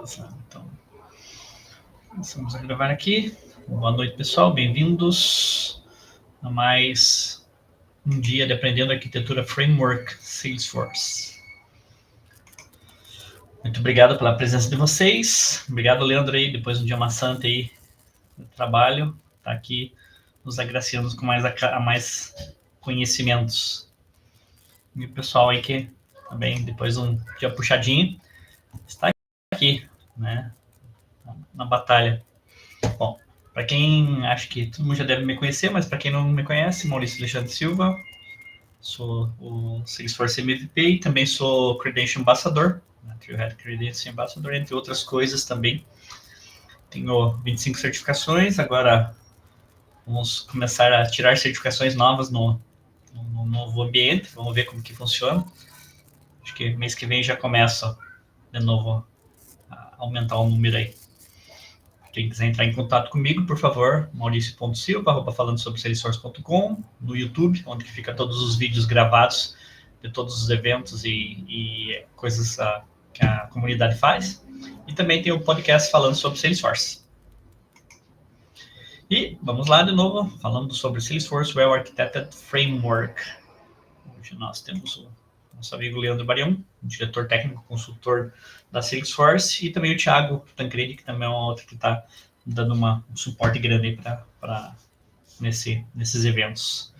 Beleza, então começamos a gravar aqui. Boa noite, pessoal, bem-vindos a mais um dia de Aprendendo Arquitetura Framework Salesforce. Muito obrigado pela presença de vocês. Obrigado, Leandro, aí, depois de um dia maçante aí de trabalho, tá aqui nos agraciando com mais conhecimentos. E o pessoal aí que também, depois de um dia puxadinho, está aqui, né, na batalha. Bom, para quem acho que todo mundo já deve me conhecer, mas para quem não me conhece, Maurício Alexandre Silva, sou o Salesforce MVP e também sou Credential Ambassador, né, Trailhead Credential Ambassador, entre outras coisas também. Tenho 25 certificações, agora vamos começar a tirar certificações novas no novo ambiente, vamos ver como que funciona. Acho que mês que vem já começa de novo a aumentar o número aí. Quem quiser entrar em contato comigo, por favor, mauricio.silva, falando sobre Salesforce.com, no YouTube, onde fica todos os vídeos gravados de todos os eventos e coisas que a comunidade faz. E também tem o podcast falando sobre Salesforce. E vamos lá de novo, falando sobre Salesforce Well Architected Framework. Hoje nós temos o nosso amigo Leandro Barião, diretor técnico, consultor da Salesforce, e também o Thiago Tancredi, que também é um outro que está dando um suporte grande para nesses eventos.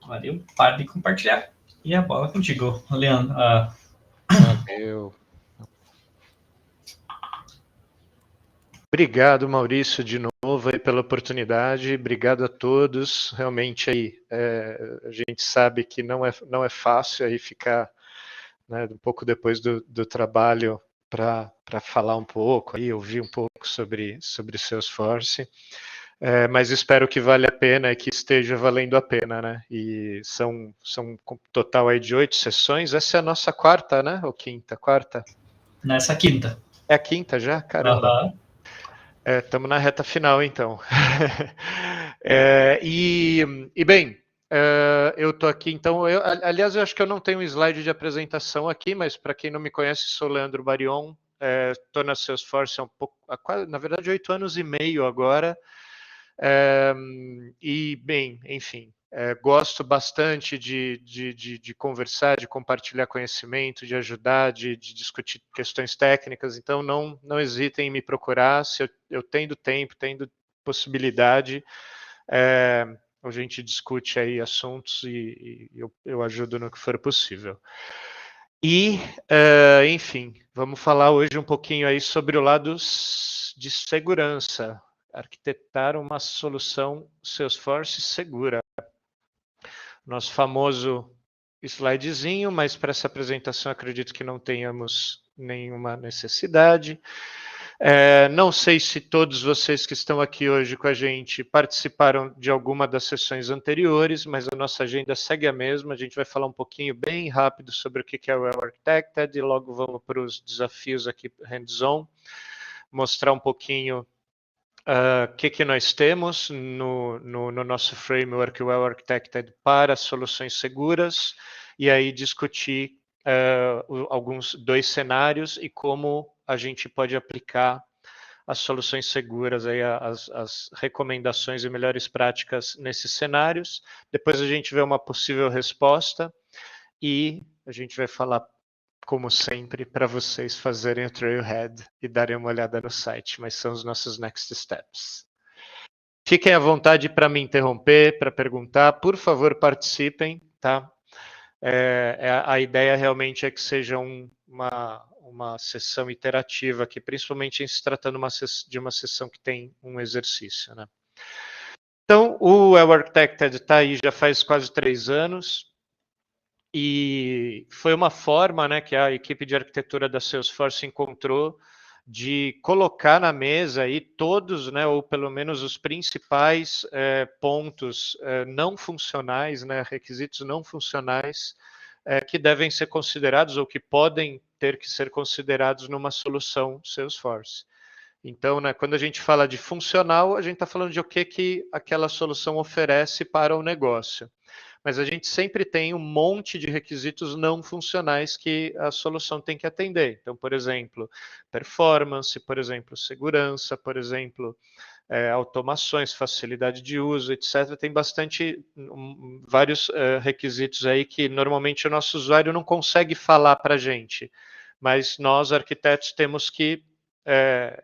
Valeu, para de compartilhar. E a bola contigo, Leandro. Valeu. Obrigado, Maurício, de novo aí pela oportunidade. Obrigado a todos. Realmente aí a gente sabe que não é fácil aí ficar, né, um pouco depois do trabalho para falar um pouco, aí ouvir um pouco sobre Salesforce. Mas espero que valha a pena e que esteja valendo a pena, né? E são um total aí de 8 sessões. Essa é a nossa quarta, né? Ou quinta? Quarta? Nessa quinta. É a quinta já? Caramba. Uhum. Estamos na reta final, então. Bem, eu estou aqui, então, aliás, eu acho que eu não tenho um slide de apresentação aqui, mas para quem não me conhece, sou Leandro Barion, estou na Salesforce há na verdade, 8 anos e meio agora, bem, enfim, gosto bastante de conversar, de compartilhar conhecimento, de ajudar, de discutir questões técnicas, então não hesitem em me procurar, se eu tendo tempo, tendo possibilidade, a gente discute aí assuntos e eu ajudo no que for possível. Enfim, vamos falar hoje um pouquinho aí sobre o lado de segurança, arquitetar uma solução Salesforce segura. Nosso famoso slidezinho, mas para essa apresentação acredito que não tenhamos nenhuma necessidade. Não sei se todos vocês que estão aqui hoje com a gente participaram de alguma das sessões anteriores, mas a nossa agenda segue a mesma. A gente vai falar um pouquinho bem rápido sobre o que é o Well Architected e logo vamos para os desafios aqui hands-on, mostrar um pouquinho o que nós temos no nosso framework Well Architected para soluções seguras e aí discutir alguns 2 cenários e como a gente pode aplicar as soluções seguras, aí as recomendações e melhores práticas nesses cenários. Depois a gente vê uma possível resposta e a gente vai falar, como sempre, para vocês fazerem o Trailhead e darem uma olhada no site, mas são os nossos next steps. Fiquem à vontade para me interromper, para perguntar, por favor participem, tá? A ideia realmente é que seja uma sessão interativa aqui, principalmente em se tratando de uma sessão que tem um exercício, né? Então, o Well Architected está aí já faz quase 3 anos e foi uma forma, né, que a equipe de arquitetura da Salesforce encontrou de colocar na mesa aí todos, né, ou pelo menos os principais pontos não funcionais, né, requisitos não funcionais que devem ser considerados ou que podem ter que ser considerados numa solução Salesforce. Então, né, quando a gente fala de funcional, a gente está falando de o que aquela solução oferece para o negócio. mas a gente sempre tem um monte de requisitos não funcionais que a solução tem que atender. Então, por exemplo, performance, por exemplo, segurança, por exemplo, automações, facilidade de uso, etc. Tem vários requisitos aí que normalmente o nosso usuário não consegue falar para a gente, mas nós, arquitetos, temos que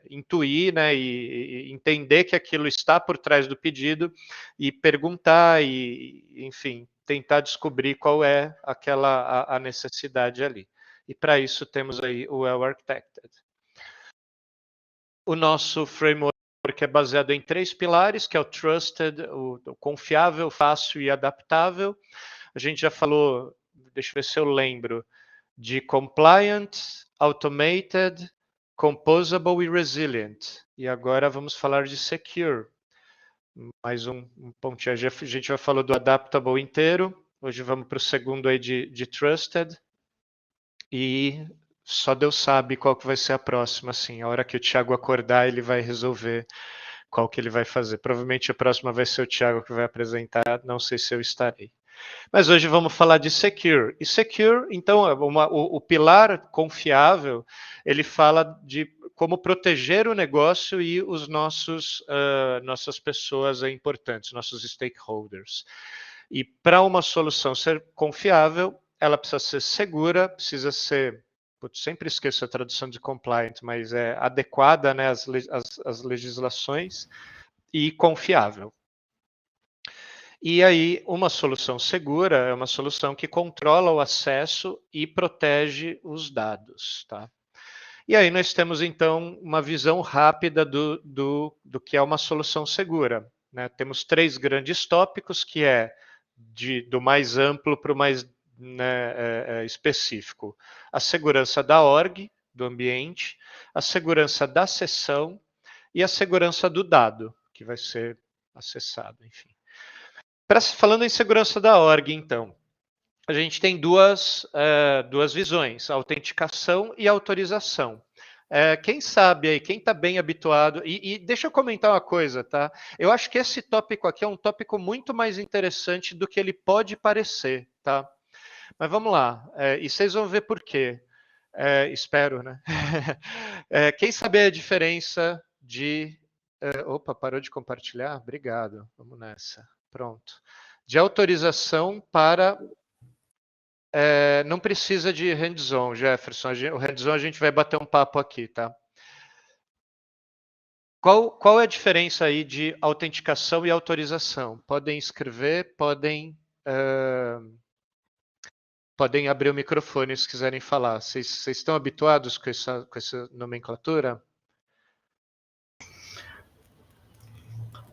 intuir, né, e entender que aquilo está por trás do pedido e perguntar e, enfim, tentar descobrir qual é a necessidade ali. E para isso temos aí o Well Architected. O nosso framework é baseado em 3 pilares, que é o Trusted, o confiável, fácil e adaptável. A gente já falou, deixa eu ver se eu lembro, de Compliant, Automated, Composable e Resilient. E agora vamos falar de Secure. Mais um pontinho. A gente já falou do Adaptable inteiro. Hoje vamos para o segundo aí de Trusted. E só Deus sabe qual que vai ser a próxima, assim. A hora que o Thiago acordar, ele vai resolver qual que ele vai fazer. Provavelmente a próxima vai ser o Thiago que vai apresentar, não sei se eu estarei. Mas hoje vamos falar de Secure. E Secure, então, o pilar confiável, ele fala de como proteger o negócio e os nossas pessoas importantes, nossos stakeholders. E para uma solução ser confiável, ela precisa ser segura, precisa ser, sempre esqueço a tradução de compliant, mas é adequada, né, às legislações e confiável. E aí, uma solução segura é uma solução que controla o acesso e protege os dados, tá? E aí nós temos, então, uma visão rápida do que é uma solução segura, né? Temos 3 grandes tópicos, que é do mais amplo para o mais, né, específico. A segurança da org, do ambiente, a segurança da sessão e a segurança do dado, que vai ser acessado, enfim. Falando em segurança da org, então, a gente tem duas visões, autenticação e autorização. Quem sabe aí, quem está bem habituado, e deixa eu comentar uma coisa, tá? Eu acho que esse tópico aqui é um tópico muito mais interessante do que ele pode parecer, tá? Mas vamos lá, e vocês vão ver por quê. Espero, né? Quem sabe a diferença de... opa, parou de compartilhar? Obrigado, vamos nessa. Pronto. De autorização para... não precisa de hands-on, Jefferson. O hands-on a gente vai bater um papo aqui, tá? Qual é a diferença aí de autenticação e autorização? Podem escrever, podem abrir o microfone se quiserem falar. Vocês estão habituados com essa nomenclatura?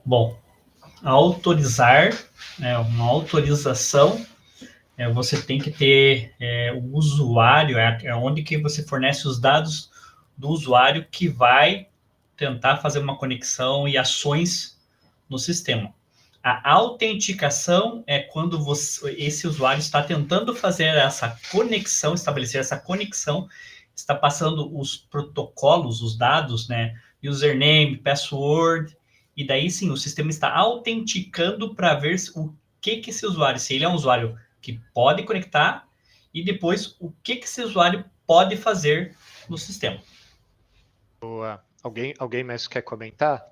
Bom, autorizar, uma autorização, você tem que ter o usuário, onde que você fornece os dados do usuário que vai tentar fazer uma conexão e ações no sistema. A autenticação é quando esse usuário está tentando fazer essa conexão, estabelecer essa conexão, está passando os protocolos, os dados, né? Username, password, e daí sim o sistema está autenticando para ver o que esse usuário, se ele é um usuário que pode conectar, e depois o que esse usuário pode fazer no sistema. Boa. Alguém mais quer comentar?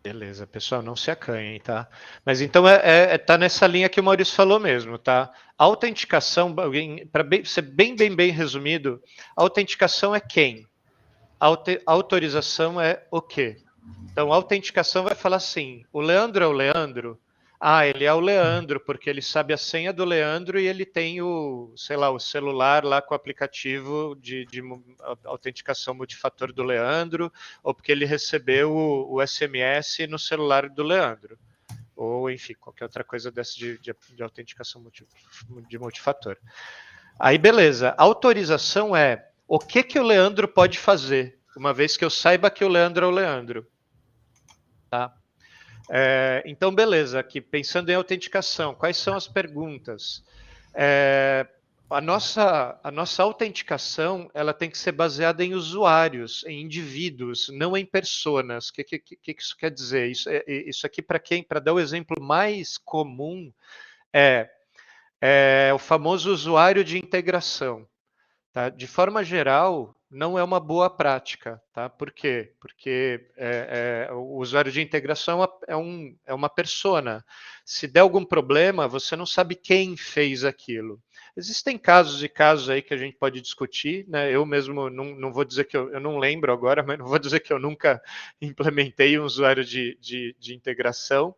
Beleza, pessoal, não se acanhem, tá? Mas então tá nessa linha que o Maurício falou mesmo, tá? A autenticação, para ser bem resumido, a autenticação é quem? A autorização é o quê? Então, a autenticação vai falar assim, o Leandro é o Leandro? Ah, ele é o Leandro, porque ele sabe a senha do Leandro e ele tem o celular lá com o aplicativo de autenticação multifator do Leandro, ou porque ele recebeu o SMS no celular do Leandro. Ou, enfim, qualquer outra coisa dessa de autenticação de multifator. Aí, beleza. A autorização é o que o Leandro pode fazer, uma vez que eu saiba que o Leandro é o Leandro. Tá? Então, beleza, aqui pensando em autenticação, quais são as perguntas? a nossa autenticação ela tem que ser baseada em usuários, em indivíduos, não em personas. O que isso quer dizer? Isso aqui, para dar o exemplo mais comum, é o famoso usuário de integração. Tá? De forma geral, não é uma boa prática. Tá? Por quê? Porque o usuário de integração é uma persona. Se der algum problema, você não sabe quem fez aquilo. Existem casos e casos aí que a gente pode discutir. Né? Eu mesmo não vou dizer que eu não lembro agora, mas não vou dizer que eu nunca implementei um usuário de integração.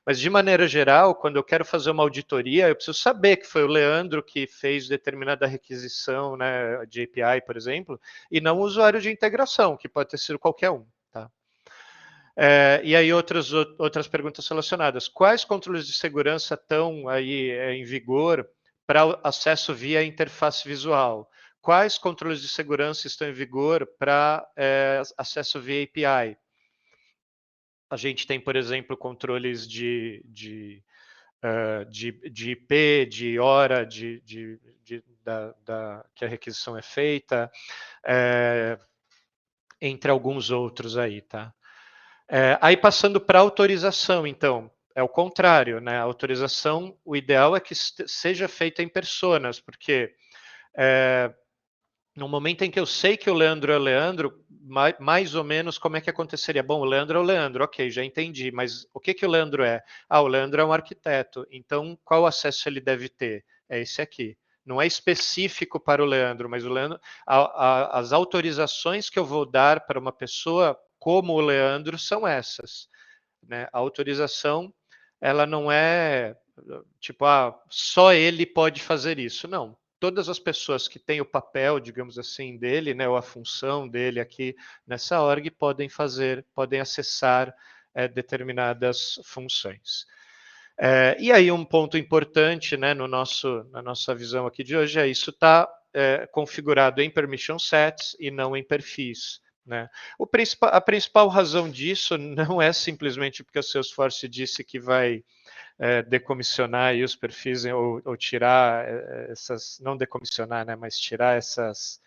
Mas, de maneira geral, quando eu quero fazer uma auditoria, eu preciso saber que foi o Leandro que fez determinada requisição, né, de API, por exemplo, e não o usuário de integração, que pode ter sido qualquer um. Tá? E aí outras perguntas relacionadas. Quais controles de segurança estão aí em vigor para acesso via interface visual? Quais controles de segurança estão em vigor para acesso via API? A gente tem, por exemplo, controles de IP, de hora que a requisição é feita, entre alguns outros aí, tá? Aí passando para autorização, então, é o contrário, né? A autorização, o ideal é que seja feita em personas, porque no momento em que eu sei que o Leandro é o Leandro, mais ou menos como é que aconteceria? Bom, o Leandro é o Leandro, ok, já entendi, mas o que o Leandro é? Ah, o Leandro é um arquiteto, então qual acesso ele deve ter? É esse aqui. Não é específico para o Leandro, mas o Leandro, as autorizações que eu vou dar para uma pessoa como o Leandro são essas. Né? A autorização, ela não é tipo, só ele pode fazer isso. Não, todas as pessoas que têm o papel, digamos assim, dele, né, ou a função dele aqui nessa org, podem acessar determinadas funções. E aí um ponto importante, né, na nossa visão aqui de hoje é isso está configurado em permission sets e não em perfis. Né? A principal razão disso não é simplesmente porque o Salesforce disse que vai decomissionar aí os perfis ou tirar essas, não decomissionar, né, mas tirar essas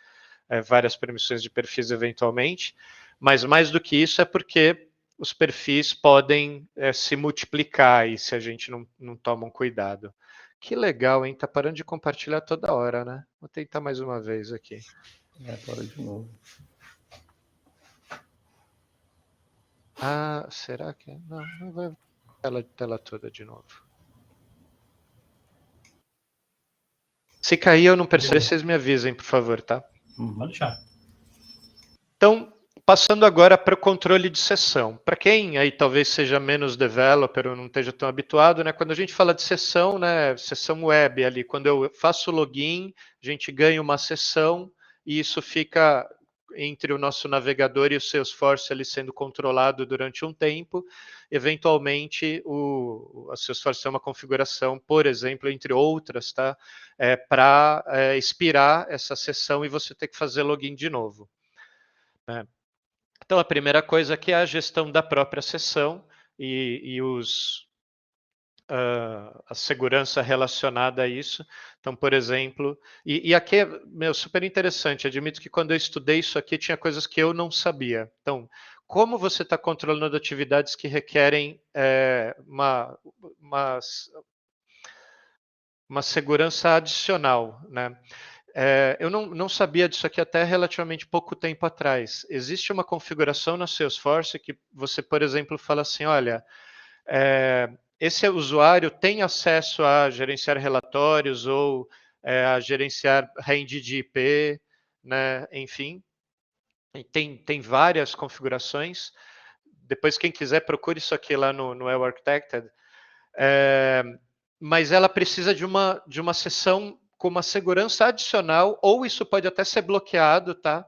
várias permissões de perfis eventualmente, mas mais do que isso é porque os perfis podem se multiplicar aí se a gente não toma um cuidado. Que legal, hein? Tá parando de compartilhar toda hora, né? Vou tentar mais uma vez aqui. Agora de novo. Será que... Não vai tela toda de novo. Se cair eu não perceber, vocês me avisem, por favor, tá? Pode deixar. Então, passando agora para o controle de sessão. Para quem aí talvez seja menos developer ou não esteja tão habituado, né? Quando a gente fala de sessão, né? Sessão web ali, quando eu faço o login, a gente ganha uma sessão e isso fica entre o nosso navegador e o Salesforce ali sendo controlado durante um tempo. Eventualmente, a Salesforce tem uma configuração, por exemplo, entre outras, tá? Para expirar essa sessão e você ter que fazer login de novo. Né? Então, a primeira coisa aqui é a gestão da própria sessão e a segurança relacionada a isso. Então, por exemplo, e aqui é super interessante, admito que quando eu estudei isso aqui tinha coisas que eu não sabia. Então, como você está controlando atividades que requerem uma segurança adicional, né? Eu não sabia disso aqui até relativamente pouco tempo atrás. Existe uma configuração na Salesforce que você, por exemplo, fala assim, olha, esse usuário tem acesso a gerenciar relatórios ou a gerenciar range de IP, né? Enfim, tem várias configurações. Depois, quem quiser, procure isso aqui lá no Well Architected. Mas ela precisa de uma sessão com uma segurança adicional, ou isso pode até ser bloqueado, tá?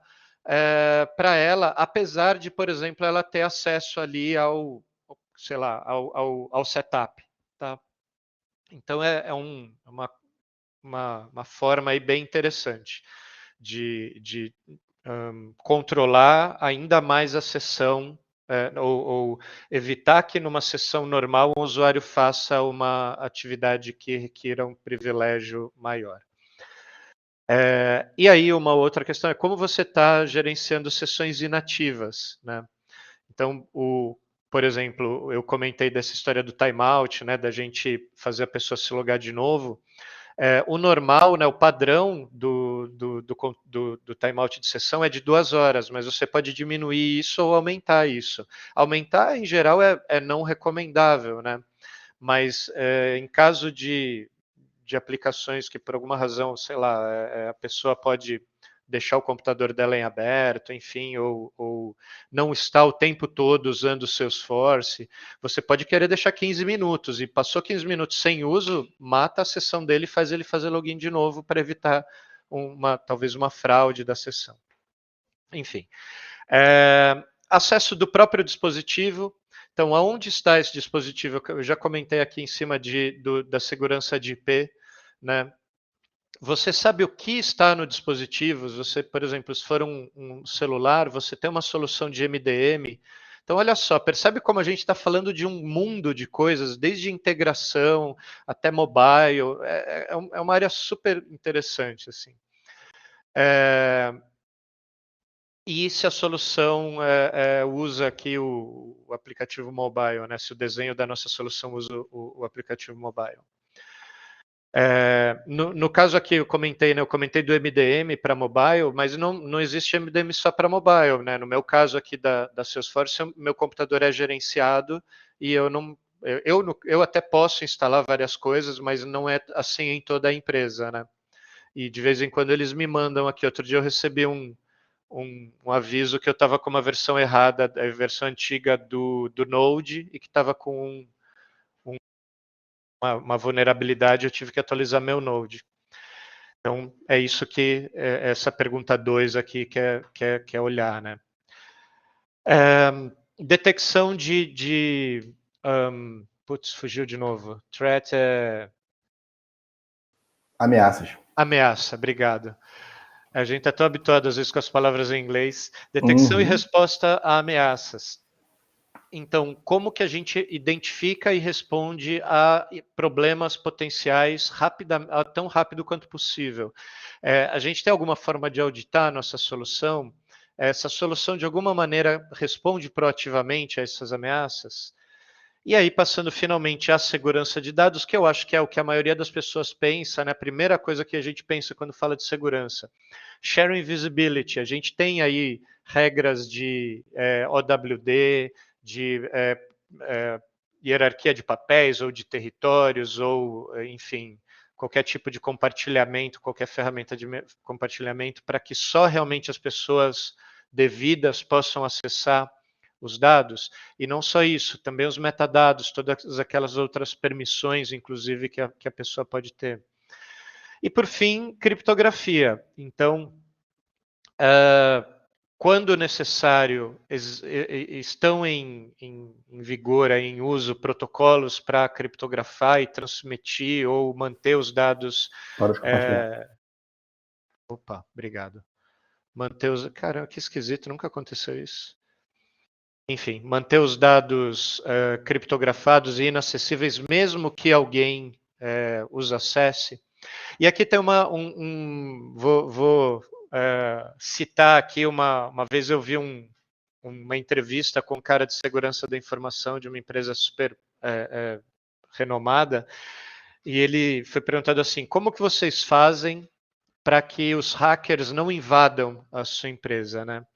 Para ela, apesar de, por exemplo, ela ter acesso ali ao setup, tá? Então uma forma aí bem interessante de controlar ainda mais a sessão ou evitar que numa sessão normal um usuário faça uma atividade que requira um privilégio maior. E aí uma outra questão é como você está gerenciando sessões inativas, né? Então, por exemplo, eu comentei dessa história do timeout, né, da gente fazer a pessoa se logar de novo. O normal, né, o padrão do timeout de sessão é de 2 horas, mas você pode diminuir isso ou aumentar isso. Aumentar, em geral, é não recomendável, né? Mas em caso de aplicações que, por alguma razão, sei lá, a pessoa pode deixar o computador dela em aberto, enfim, ou não está o tempo todo usando o Salesforce, você pode querer deixar 15 minutos, e passou 15 minutos sem uso, mata a sessão dele e faz ele fazer login de novo para evitar talvez uma fraude da sessão. Enfim. Acesso do próprio dispositivo. Então, aonde está esse dispositivo? Eu já comentei aqui em cima da segurança de IP, né? Você sabe o que está no dispositivo? Você, por exemplo, se for um celular, você tem uma solução de MDM. Então, olha só, percebe como a gente está falando de um mundo de coisas, desde integração até mobile. É uma área super interessante, assim. E se a solução usa aqui o aplicativo mobile, né? Se o desenho da nossa solução usa o aplicativo mobile. No caso aqui eu comentei, né? Eu comentei do MDM para mobile, mas não existe MDM só para mobile, né? No meu caso aqui da Salesforce, meu computador é gerenciado e eu até posso instalar várias coisas, mas não é assim em toda a empresa, né? E de vez em quando eles me mandam aqui. Outro dia eu recebi um aviso que eu estava com uma versão errada, a versão antiga do Node, e que estava com uma vulnerabilidade, eu tive que atualizar meu Node. Então, é isso que essa pergunta 2 aqui quer olhar, né? Detecção putz, fugiu de novo. Threat Ameaças. Ameaça, obrigado. A gente está tão habituado, às vezes, com as palavras em inglês. Detecção e resposta a ameaças. Então, como que a gente identifica e responde a problemas potenciais tão rápido quanto possível? A gente tem alguma forma de auditar a nossa solução? Essa solução, de alguma maneira, responde proativamente a essas ameaças? E aí, passando finalmente à segurança de dados, que eu acho que é o que a maioria das pessoas pensa, né? A primeira coisa que a gente pensa quando fala de segurança. Sharing Visibility, a gente tem aí regras de OWD, de hierarquia de papéis ou de territórios, ou, enfim, qualquer tipo de compartilhamento, qualquer ferramenta de compartilhamento, para que só realmente as pessoas devidas possam acessar os dados. E não só isso, também os metadados, todas aquelas outras permissões, inclusive, que a pessoa pode ter. E, por fim, criptografia. Então, quando necessário, estão em vigor, em uso, protocolos para criptografar e transmitir ou manter os dados. Para os compartilhar. Opa, obrigado. Caramba, que esquisito, nunca aconteceu isso. Enfim, manter os dados criptografados e inacessíveis, mesmo que alguém os acesse. E aqui tem vou citar aqui uma vez eu vi uma entrevista com um cara de segurança da informação de uma empresa super renomada, e ele foi perguntado assim: como que vocês fazem para que os hackers não invadam a sua empresa, né?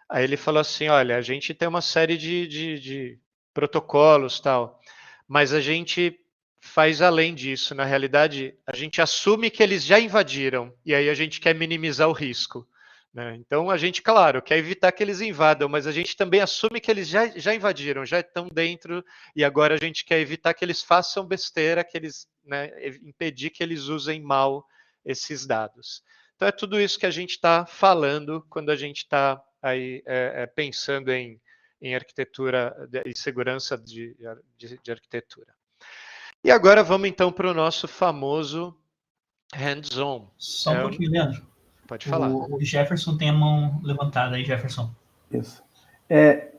Aí ele falou assim: olha, a gente tem uma série de protocolos, tal, mas a gente faz além disso. Na realidade, a gente assume que eles já invadiram e aí a gente quer minimizar o risco, né? Então a gente, claro, quer evitar que eles invadam, mas a gente também assume que eles já invadiram, já estão dentro, e agora a gente quer evitar que eles façam besteira, que eles, né, impedir que eles usem mal esses dados. Então é tudo isso que a gente está falando quando a gente está aí pensando em arquitetura e segurança de arquitetura. E agora vamos então para o nosso famoso hands-on. Só um pouquinho, Leandro. Pode falar. O Jefferson tem a mão levantada aí, Jefferson. Isso.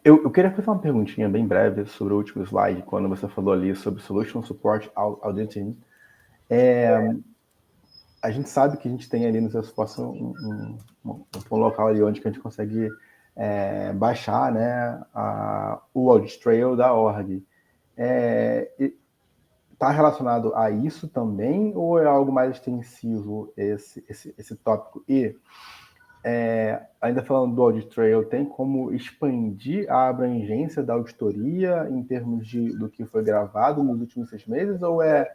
Eu queria fazer uma perguntinha bem breve sobre o último slide, quando você falou ali sobre Solution Support Auditing. a gente sabe que a gente tem ali no Salesforce um local ali onde que a gente consegue baixar, né, o audit trail da org. Está relacionado a isso também, ou é algo mais extensivo esse tópico? E, ainda falando do audit trail, tem como expandir a abrangência da auditoria em termos do que foi gravado nos últimos 6 meses, ou é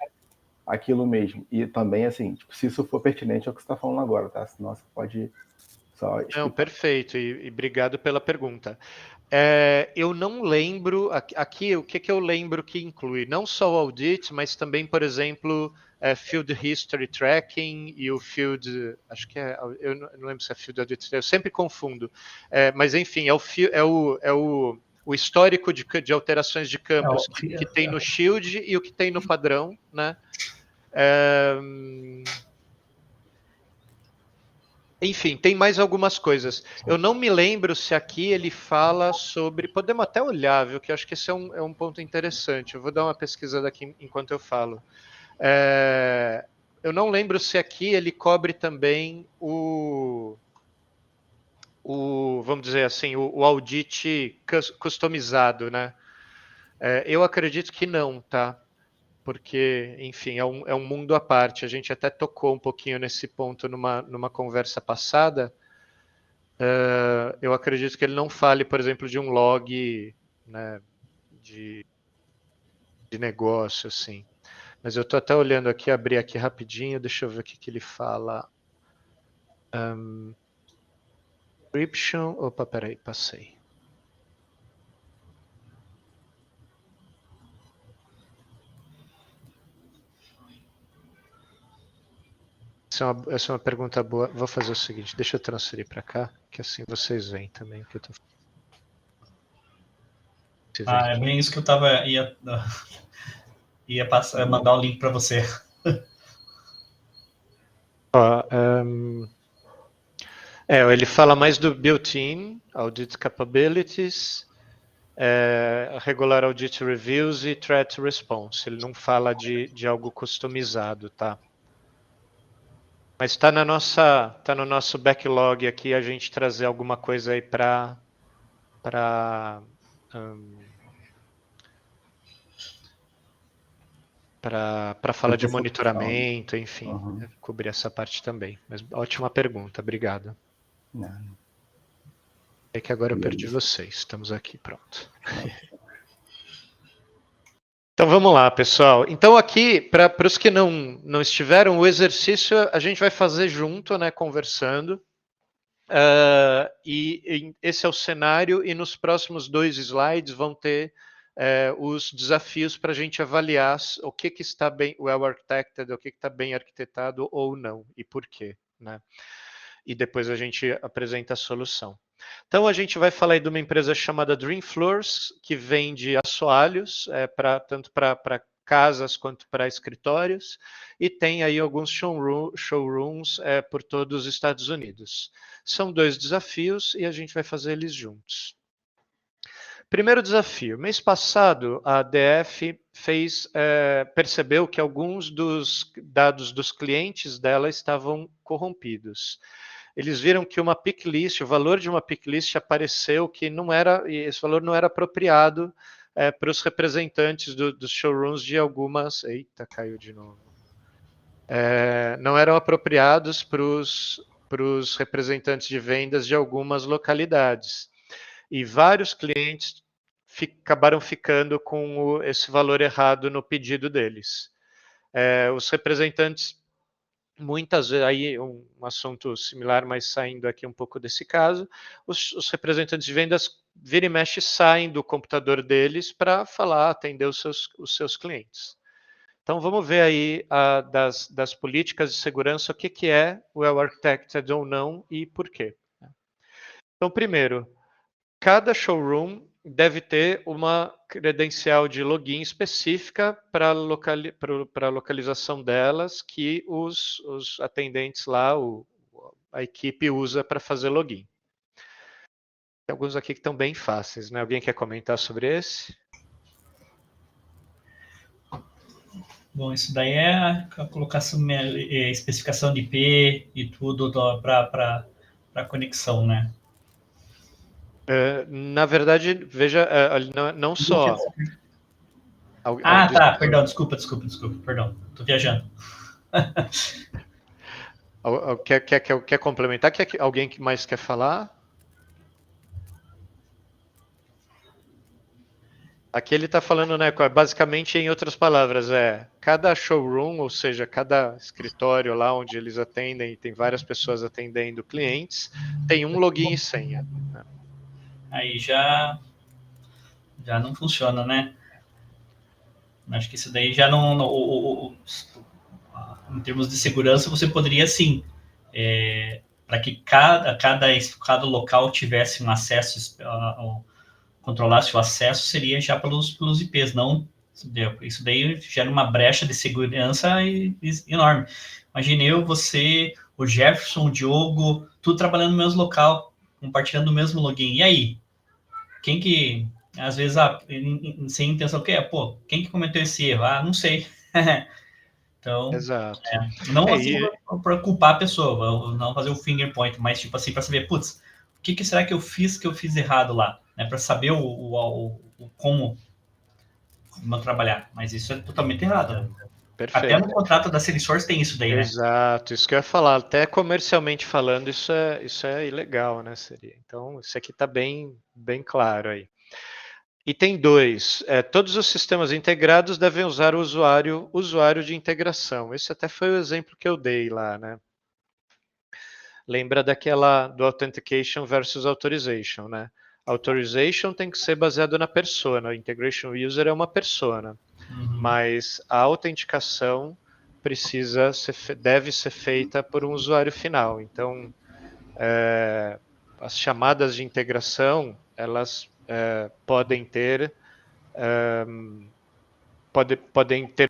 aquilo mesmo? E também, assim, tipo, se isso for pertinente ao que você está falando agora, tá? Senão você pode só explicar. Não, perfeito, e obrigado pela pergunta. Eu não lembro, aqui o que eu lembro que inclui, não só o audit, mas também, por exemplo, Field History Tracking e o Field, acho que eu não lembro se é Field Audit, eu sempre confundo, mas enfim, é o histórico de alterações de campos que tem no Shield e o que tem no padrão, né? Enfim, tem mais algumas coisas. Eu não me lembro se aqui ele fala sobre... Podemos até olhar, viu? Que eu acho que esse é um ponto interessante. Eu vou dar uma pesquisada aqui enquanto eu falo. Eu não lembro se aqui ele cobre também vamos dizer assim, o audit customizado, né? Eu acredito que não, tá? Porque, enfim, é um mundo à parte. A gente até tocou um pouquinho nesse ponto numa conversa passada. Eu acredito que ele não fale, por exemplo, de um log, né, de negócio, assim. Mas eu estou até olhando aqui, abri aqui rapidinho, deixa eu ver o que ele fala. Description. Opa, peraí, passei. Essa é uma pergunta boa. Vou fazer o seguinte, deixa eu transferir para cá, que assim vocês veem também o que eu estou falando. É bem isso que eu ia mandar o link para você. Ele fala mais do built-in, audit capabilities, regular audit reviews e threat response. Ele não fala de algo customizado, tá? Mas está no nosso backlog aqui a gente trazer alguma coisa aí para falar de monitoramento, enfim, cobrir essa parte também. Mas ótima pergunta, obrigado. É que agora eu perdi vocês, estamos aqui, pronto. Então vamos lá, pessoal. Então aqui, para os que não estiveram, o exercício a gente vai fazer junto, né, conversando. E esse é o cenário, e nos próximos 2 slides vão ter os desafios para a gente avaliar o que está bem well architected, o que está bem arquitetado ou não, e por quê, né? E depois a gente apresenta a solução. Então a gente vai falar aí de uma empresa chamada Dream Floors, que vende assoalhos, tanto para casas quanto para escritórios, e tem aí alguns showrooms por todos os Estados Unidos. São 2 desafios e a gente vai fazer eles juntos. Primeiro desafio. Mês passado, a ADF percebeu que alguns dos dados dos clientes dela estavam corrompidos. Eles viram que uma pick list, o valor de uma pick list apareceu que não era, e esse valor não era apropriado para os representantes dos showrooms de algumas... Eita, caiu de novo. Não eram apropriados para os representantes de vendas de algumas localidades. E vários clientes acabaram ficando com esse valor errado no pedido deles. Os representantes, muitas vezes, aí um assunto similar, mas saindo aqui um pouco desse caso, os representantes de vendas vira e mexe saem do computador deles para falar, atender os seus clientes. Então vamos ver aí das políticas de segurança, o que é well architected ou não e por quê. Então primeiro, cada showroom deve ter uma credencial de login específica para a localização delas, que os atendentes lá, a equipe usa para fazer login. Tem alguns aqui que estão bem fáceis, né? Alguém quer comentar sobre esse? Bom, isso daí é a colocação, especificação de IP e tudo para conexão, né? Na verdade, veja, não só. Tá, perdão, desculpa, perdão, tô viajando. Quer complementar? Alguém que mais quer falar? Aqui ele está falando, né, basicamente, em outras palavras, cada showroom, ou seja, cada escritório lá onde eles atendem, e tem várias pessoas atendendo clientes, tem um login e senha. Né? Aí já não funciona, né? Acho que isso daí já não, em termos de segurança, você poderia sim, para que cada local tivesse um acesso, controlasse o acesso, seria já pelos IPs, não. Isso daí gera uma brecha de segurança enorme. Imagine eu, você, o Jefferson, o Diogo, tudo trabalhando no mesmo local, compartilhando o mesmo login. E aí? Quem que, às vezes, sem intenção, quem que cometeu esse erro? Não sei. Então, Exato. não assim para culpar a pessoa, não fazer o finger point, mas tipo assim, para saber, putz, o que será que eu fiz errado lá? Né, para saber como trabalhar. Mas isso é totalmente errado. Né? Até no contrato da Salesforce tem isso daí, né? Exato, isso que eu ia falar. Até comercialmente falando, isso é ilegal, né? Seria. Então, isso aqui está bem claro aí. Item 2. Todos os sistemas integrados devem usar o usuário de integração. Esse até foi o exemplo que eu dei lá, né? Lembra do Authentication versus Authorization, né? Authorization tem que ser baseado na persona. O Integration User é uma persona. Mas a autenticação deve ser feita por um usuário final. Então, as chamadas de integração, elas podem ter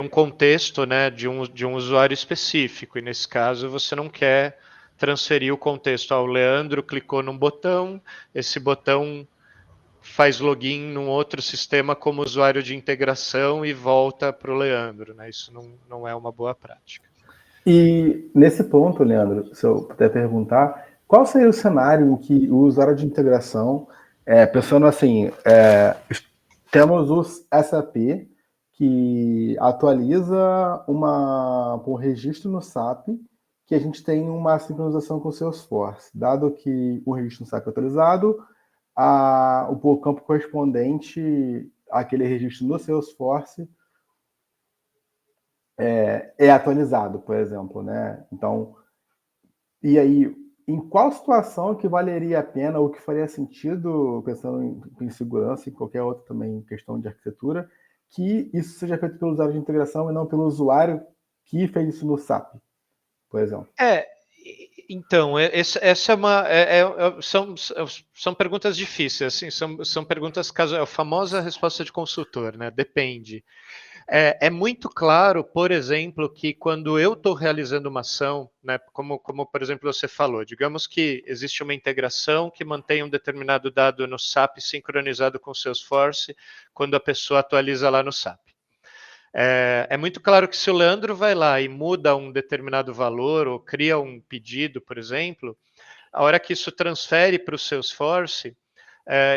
um contexto, né, de um usuário específico, e nesse caso você não quer transferir o contexto. O Leandro clicou num botão, esse botão faz login num outro sistema como usuário de integração e volta para o Leandro. Né? Isso não é uma boa prática. E nesse ponto, Leandro, se eu puder perguntar, qual seria o cenário em que o usuário de integração, pensando assim, temos o SAP que atualiza um registro no SAP que a gente tem uma sincronização com o Salesforce. Dado que o registro no SAP é atualizado, o campo correspondente àquele registro no Salesforce é atualizado, por exemplo, né? Então, e aí, em qual situação que valeria a pena ou que faria sentido, pensando em segurança e qualquer outra também questão de arquitetura, que isso seja feito pelo usuário de integração e não pelo usuário que fez isso no SAP, por exemplo? Então, essa é são perguntas difíceis, assim, são perguntas a famosa resposta de consultor, né? Depende. É muito claro, por exemplo, que quando eu estou realizando uma ação, né, como, por exemplo, você falou, digamos que existe uma integração que mantém um determinado dado no SAP sincronizado com o Salesforce quando a pessoa atualiza lá no SAP. É muito claro que se o Leandro vai lá e muda um determinado valor ou cria um pedido, por exemplo, a hora que isso transfere para o Salesforce,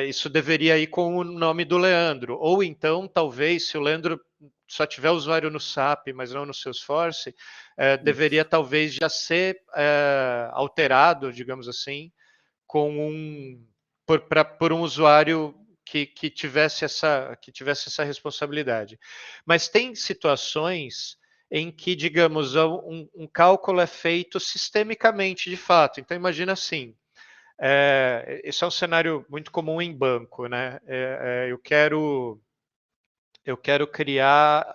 isso deveria ir com o nome do Leandro. Ou então, talvez, se o Leandro só tiver usuário no SAP, mas não no Salesforce, deveria talvez já ser alterado, digamos assim, por um usuário que tivesse essa responsabilidade. Mas tem situações em que, digamos, um cálculo é feito sistemicamente, de fato. Então, imagina assim, esse é um cenário muito comum em banco, né? Eu quero criar,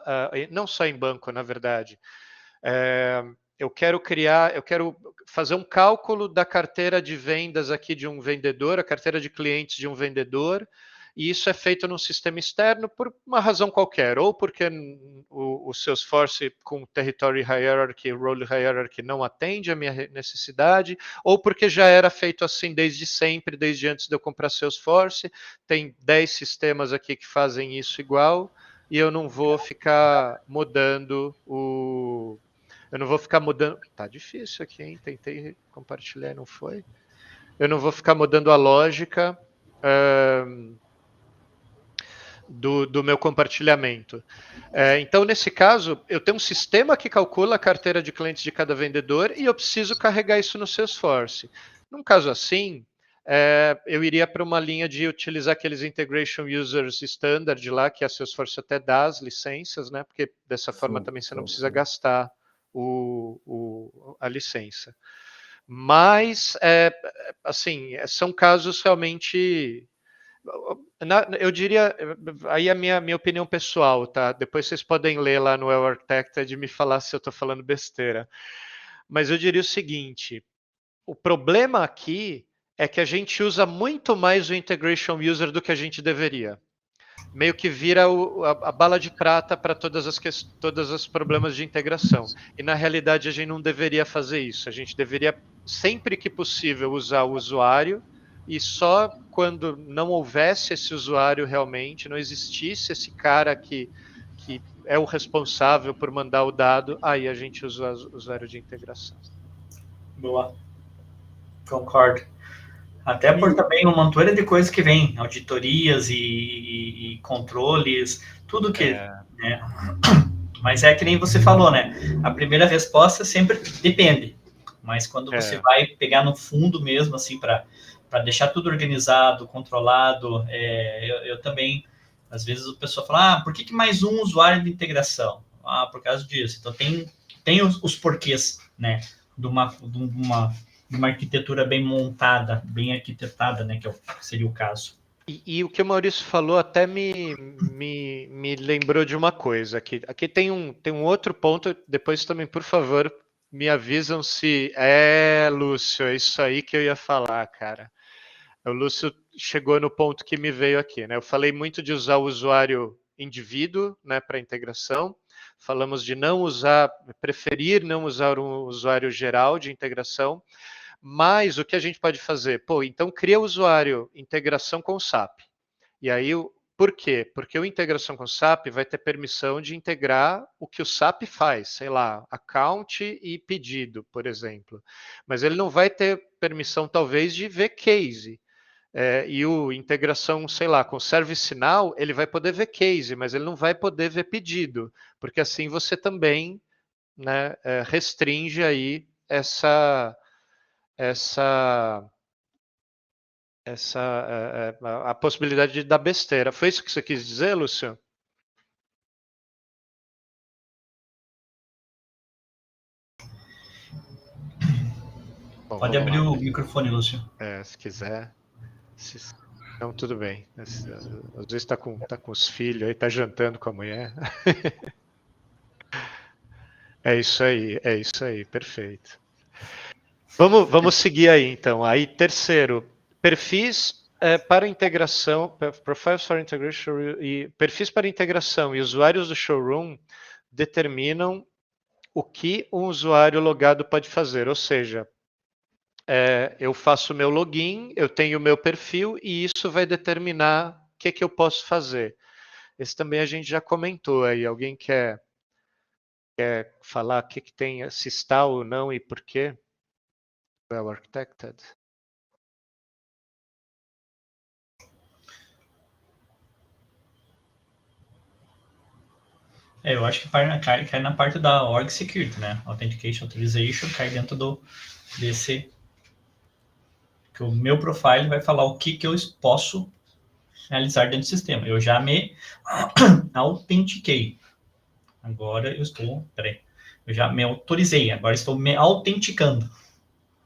não só em banco, na verdade, eu quero fazer um cálculo da carteira de vendas aqui de um vendedor, a carteira de clientes de um vendedor, e isso é feito num sistema externo por uma razão qualquer, ou porque o Salesforce com Territory Hierarchy, Role Hierarchy não atende a minha necessidade, ou porque já era feito assim desde sempre, desde antes de eu comprar Salesforce, tem 10 sistemas aqui que fazem isso igual, e eu não vou ficar mudando o... Eu não vou ficar mudando... Tá difícil aqui, hein? Tentei compartilhar e não foi. Eu não vou ficar mudando a lógica do meu compartilhamento. Então, nesse caso, eu tenho um sistema que calcula a carteira de clientes de cada vendedor e eu preciso carregar isso no Salesforce. Num caso assim, eu iria para uma linha de utilizar aqueles integration users standard lá, que a Salesforce até dá as licenças, né? Porque dessa forma também você não precisa gastar a licença. Mas, assim, são casos realmente... Eu diria, aí a minha opinião pessoal, tá? Depois vocês podem ler lá no Well Architected e me falar se eu estou falando besteira. Mas eu diria o seguinte, o problema aqui é que a gente usa muito mais o Integration User do que a gente deveria. Meio que vira a bala de prata para todos os problemas de integração. E na realidade a gente não deveria fazer isso. A gente deveria, sempre que possível, usar o usuário, e só quando não houvesse esse usuário realmente, não existisse esse cara que é o responsável por mandar o dado, aí a gente usa o usuário de integração. Boa. Concordo. Até por também uma montoeira de coisas que vem, auditorias e controles, tudo que... Né? Mas é que nem você falou, né? A primeira resposta sempre depende. Mas quando você vai pegar no fundo mesmo, assim, para deixar tudo organizado, controlado, eu também, às vezes o pessoal fala, por que mais um usuário de integração? Por causa disso. Então tem os porquês, né? De uma arquitetura bem montada, bem arquitetada, né? Que seria o caso. E o que o Maurício falou até me lembrou de uma coisa. Aqui tem um outro ponto, depois também, por favor, me avisam se... Lúcio, é isso aí que eu ia falar, cara. O Lúcio chegou no ponto que me veio aqui, né? Eu falei muito de usar o usuário indivíduo, né, para integração. Falamos de preferir não usar um usuário geral de integração. Mas o que a gente pode fazer? Então cria o usuário integração com o SAP. E aí, por quê? Porque o integração com o SAP vai ter permissão de integrar o que o SAP faz, sei lá, account e pedido, por exemplo. Mas ele não vai ter permissão, talvez, de ver case. E o integração, sei lá, com ServiceNow, ele vai poder ver case, mas ele não vai poder ver pedido, porque assim você também, né, restringe aí a possibilidade de dar besteira. Foi isso que você quis dizer, Lúcio? Bom, pode abrir o microfone, Lúcio. Se quiser. Não, tudo bem. Às vezes está com os filhos, aí está jantando com a mulher. É isso aí, perfeito. Vamos seguir aí, então. Aí, terceiro, perfis para integração, profiles for integration e perfis para integração e usuários do showroom determinam o que um usuário logado pode fazer, ou seja, eu faço o meu login, eu tenho o meu perfil e isso vai determinar o que eu posso fazer. Esse também a gente já comentou aí. Alguém quer falar o que tem, se está ou não e por quê? Well architected. Eu acho que cai na parte da org security, né? Authentication, authorization, cai dentro desse... que o meu profile vai falar o que eu posso realizar dentro do sistema. Eu já me autentiquei. Agora eu estou... eu já me autorizei, agora estou me autenticando.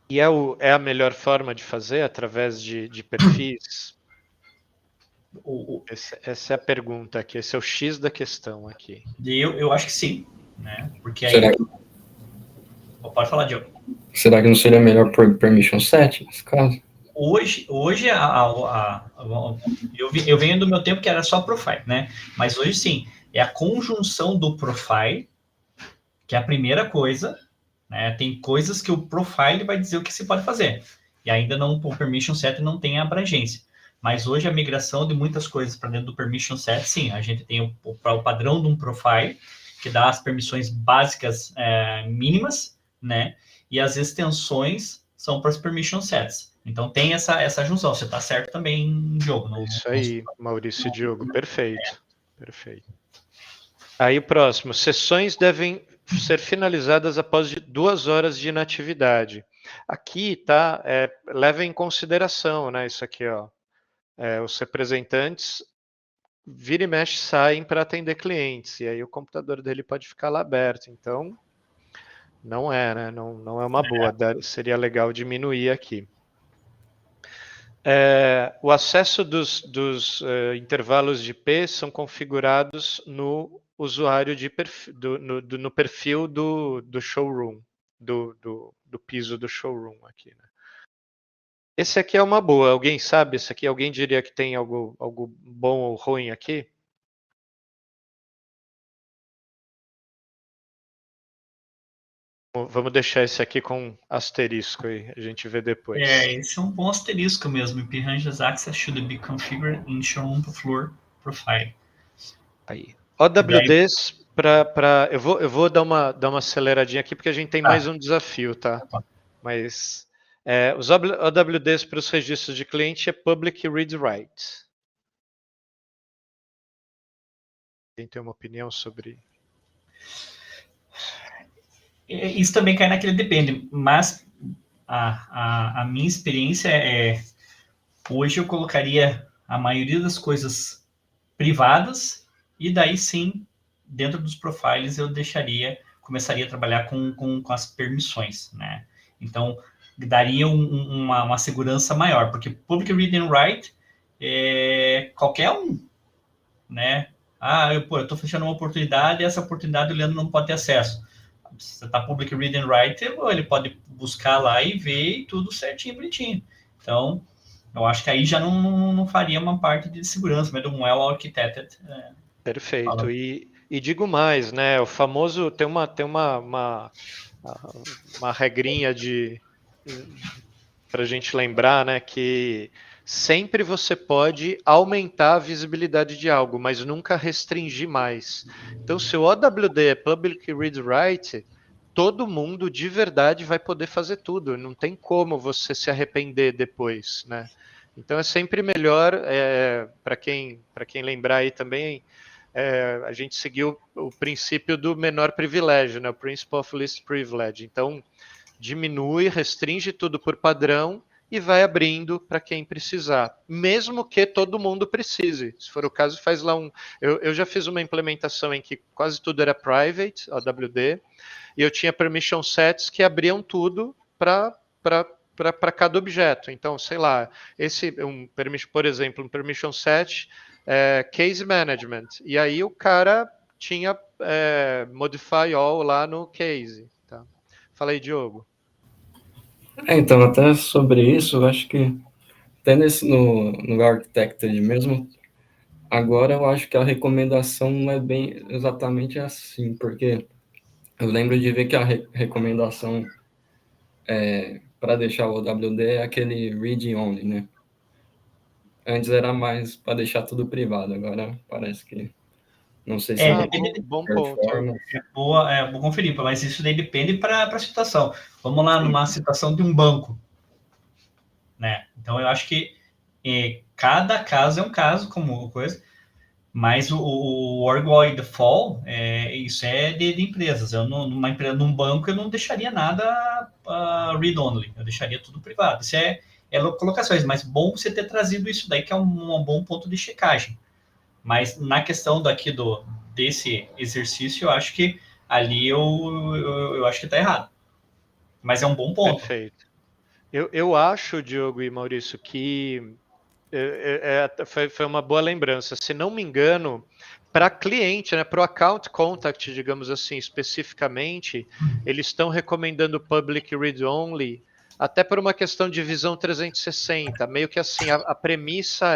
E é a melhor forma de fazer, através de perfis? Essa é a pergunta aqui, esse é o X da questão aqui. Eu acho que sim, né? Porque aí... Será que... Pode falar, Diogo. Será que não seria melhor por permission set, nesse caso? Hoje eu venho do meu tempo que era só profile, né? Mas hoje sim, é a conjunção do profile, que é a primeira coisa, né? Tem coisas que o profile vai dizer o que se pode fazer. E ainda não, o permission set não tem a abrangência. Mas hoje a migração de muitas coisas para dentro do permission set, sim, a gente tem o padrão de um profile, que dá as permissões básicas mínimas, né? E as extensões são para os permission sets. Então tem essa junção. Você está certo também, Diogo. Isso aí, Maurício e Diogo, perfeito. Perfeito. Aí o próximo, sessões devem ser finalizadas após 2 horas de inatividade. Aqui, tá, leva em consideração, né, isso aqui, ó. Os representantes vira e mexe saem para atender clientes, e aí o computador dele pode ficar lá aberto. Então, não é, né? Não é uma boa. Seria legal diminuir aqui. O acesso dos intervalos de IP são configurados no usuário no perfil do showroom, do piso do showroom aqui, né? Esse aqui é uma boa. Alguém sabe? Esse aqui, alguém diria que tem algo bom ou ruim aqui? Vamos deixar esse aqui com asterisco aí, a gente vê depois. Esse é um bom asterisco mesmo. IP ranges access should be configured in showroom floor profile. Aí. OWDs eu vou dar uma aceleradinha aqui porque a gente tem mais um desafio, tá? Mas os OWDs para os registros de cliente é Public Read Write. Quem tem uma opinião sobre? Isso também cai naquele depende, mas a minha experiência hoje eu colocaria a maioria das coisas privadas e daí sim, dentro dos profiles eu começaria a trabalhar com as permissões, né? Então, daria uma segurança maior, porque Public Read and Write qualquer um, né? Eu estou fechando uma oportunidade e essa oportunidade o Leandro não pode ter acesso. Você está Public Read and Write, ele pode buscar lá e ver tudo certinho, bonitinho. Então, eu acho que aí já não faria uma parte de segurança, mas de um well architected. Perfeito. E digo mais, né? O famoso tem uma regrinha para a gente lembrar, né? Que sempre você pode aumentar a visibilidade de algo, mas nunca restringir mais. Então, se o OWD é Public Read Write, todo mundo de verdade vai poder fazer tudo. Não tem como você se arrepender depois, né? Então é sempre melhor, para quem lembrar aí também, a gente seguiu o princípio do menor privilégio, né? O Principle of Least Privilege. Então, diminui, restringe tudo por padrão e vai abrindo para quem precisar, mesmo que todo mundo precise. Se for o caso, faz lá eu já fiz uma implementação em que quase tudo era private, OWD, e eu tinha permission sets que abriam tudo para cada objeto. Então, sei lá, por exemplo, um permission set case management, e aí o cara tinha modify all lá no case. Tá? Fala aí, Diogo. Então, até sobre isso, eu acho que até no Architected mesmo, agora eu acho que a recomendação não é bem exatamente assim, porque eu lembro de ver que a recomendação para deixar o OWD é aquele read only, né? Antes era mais para deixar tudo privado, agora parece que não sei se bom ponto. Vou conferir, mas isso daí depende para a situação. Vamos lá, numa situação de um banco, né? Então eu acho que cada caso é um caso, como coisa, mas o org by default, isso é de empresas. Numa empresa, num banco, eu não deixaria nada read-only, eu deixaria tudo privado. Isso é colocações, mas bom você ter trazido isso daí, que é um bom ponto de checagem. Mas na questão desse exercício, eu acho que ali eu acho que está errado. Mas é um bom ponto. Perfeito. Eu acho, Diogo e Maurício, que foi uma boa lembrança. Se não me engano, para cliente, né, para o account contact, digamos assim, especificamente, eles estão recomendando public read only, até por uma questão de visão 360. Meio que assim, a premissa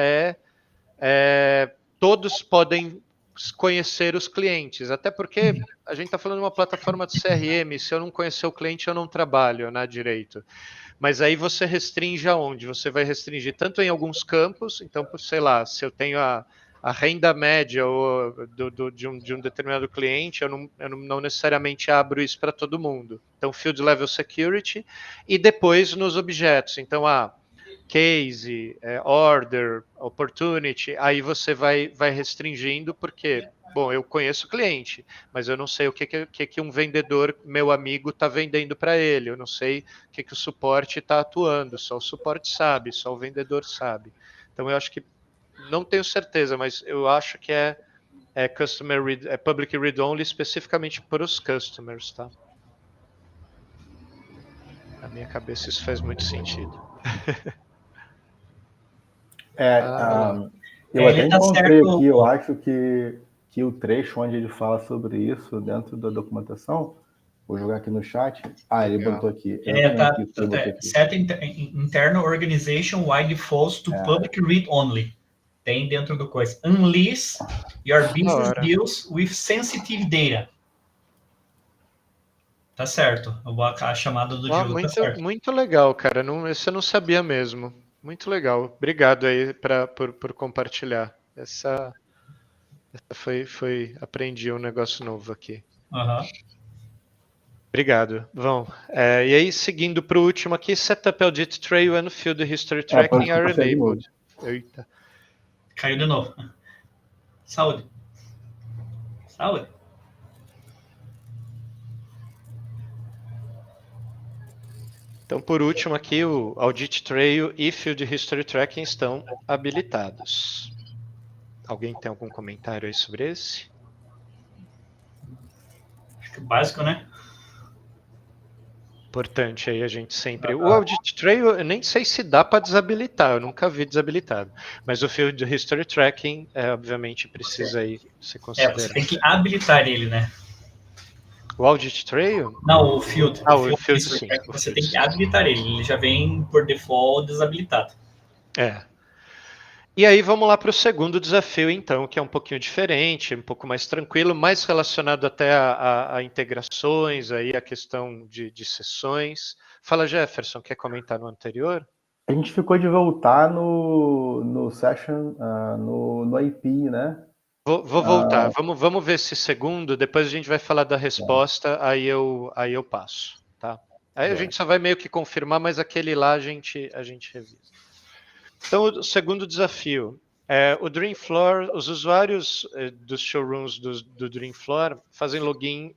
todos podem conhecer os clientes, até porque a gente está falando de uma plataforma de CRM, se eu não conhecer o cliente, eu não trabalho, né, direito. Mas aí você restringe aonde? Você vai restringir tanto em alguns campos, então, sei lá, se eu tenho a renda média de um determinado cliente, eu não necessariamente abro isso para todo mundo. Então, Field Level Security, e depois nos objetos. Então, case, order, opportunity, aí você vai restringindo, porque, bom, eu conheço o cliente, mas eu não sei o que um vendedor, meu amigo, está vendendo para ele, eu não sei o que o suporte está atuando, só o suporte sabe, só o vendedor sabe. Então, eu acho que, não tenho certeza, mas eu acho que é customer read, public read only especificamente para os customers, tá? Na minha cabeça isso faz muito sentido. Eu até ele tá encontrei certo. aqui, eu acho que o trecho onde ele fala sobre isso dentro da documentação, vou jogar aqui no chat. Ele botou aqui. Set internal organization wide defaults to public read only. Tem dentro do coisa. Unless your business deals with sensitive data. Tá certo. A chamada do Diogo tá certo. Muito legal, cara. Esse eu não sabia mesmo. Muito legal. Obrigado aí por compartilhar. Essa foi... Aprendi um negócio novo aqui. Obrigado. Bom, e aí, seguindo para o último aqui, Setup Audit Trail and Field History Tracking are enabled. Eita. Caiu de novo. Saúde. Saúde. Então, por último aqui, o Audit Trail e Field History Tracking estão habilitados. Alguém tem algum comentário aí sobre esse? Acho que básico, né? Importante aí a gente sempre... O Audit Trail, eu nem sei se dá para desabilitar, eu nunca vi desabilitado. Mas o Field History Tracking, obviamente, precisa aí ser considerado. Você tem que habilitar ele, né? O Audit Trail? Não, o Field. O Field sim. Você tem que habilitar ele. Ele já vem, por default, desabilitado. E aí vamos lá para o segundo desafio, então, que é um pouquinho diferente, um pouco mais tranquilo, mais relacionado até a integrações, aí a questão de sessões. Fala, Jefferson, quer comentar no anterior? A gente ficou de voltar no session, no IP, né? Vou voltar. Vamos ver esse segundo, depois a gente vai falar da resposta, aí eu passo, tá? Aí a gente só vai meio que confirmar, mas aquele lá a gente revisa. Então, o segundo desafio. O Dreamfloor, os usuários dos showrooms do Dreamfloor fazem login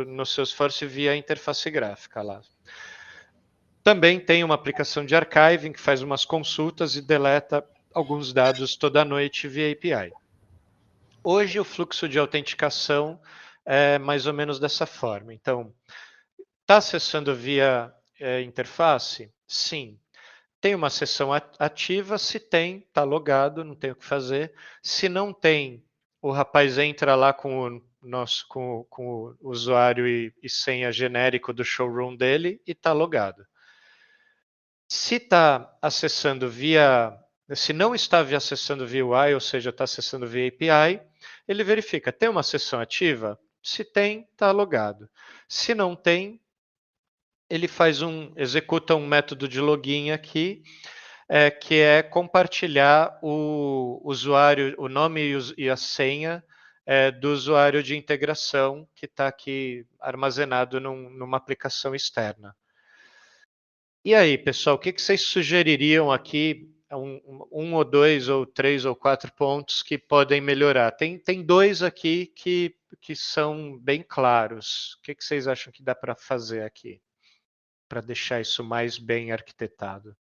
no Salesforce via interface gráfica lá. Também tem uma aplicação de archiving que faz umas consultas e deleta alguns dados toda noite via API. Hoje o fluxo de autenticação é mais ou menos dessa forma. Então, está acessando via interface? Sim. Tem uma sessão ativa? Se tem, está logado, não tem o que fazer. Se não tem, o rapaz entra lá com o usuário e senha genérico do showroom dele e está logado. Se está acessando se não está acessando via UI, ou seja, está acessando via API, ele verifica, tem uma sessão ativa? Se tem, está logado. Se não tem, ele executa um método de login aqui, que é compartilhar o usuário, o nome e a senha do usuário de integração que está aqui armazenado numa aplicação externa. E aí, pessoal, o que vocês sugeririam aqui? Um ou dois, ou três, ou quatro pontos que podem melhorar. Tem dois aqui que são bem claros. O que vocês acham que dá para fazer aqui? Para deixar isso mais bem arquitetado.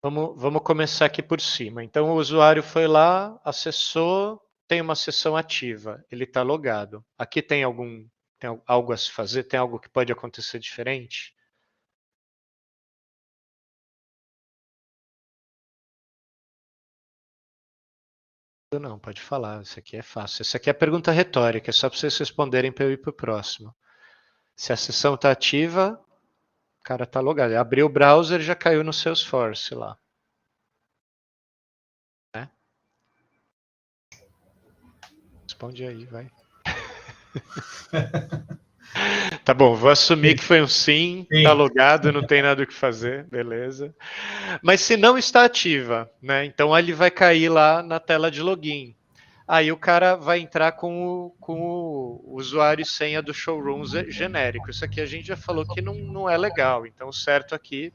Vamos começar aqui por cima. Então, o usuário foi lá, acessou, tem uma sessão ativa, ele está logado. Aqui tem algo a se fazer? Tem algo que pode acontecer diferente? Não, pode falar, isso aqui é fácil. Essa aqui é a pergunta retórica, é só para vocês responderem para eu ir para o próximo. Se a sessão está ativa, cara está logado. Ele abriu o browser e já caiu no Salesforce lá. Né? Responde aí, vai. Tá bom, vou assumir que foi um sim, tá logado, não tem nada o que fazer, beleza. Mas se não está ativa, né? Então ele vai cair lá na tela de login. Aí o cara vai entrar com o usuário e senha do showroom genérico. Isso aqui a gente já falou que não é legal. Então o certo aqui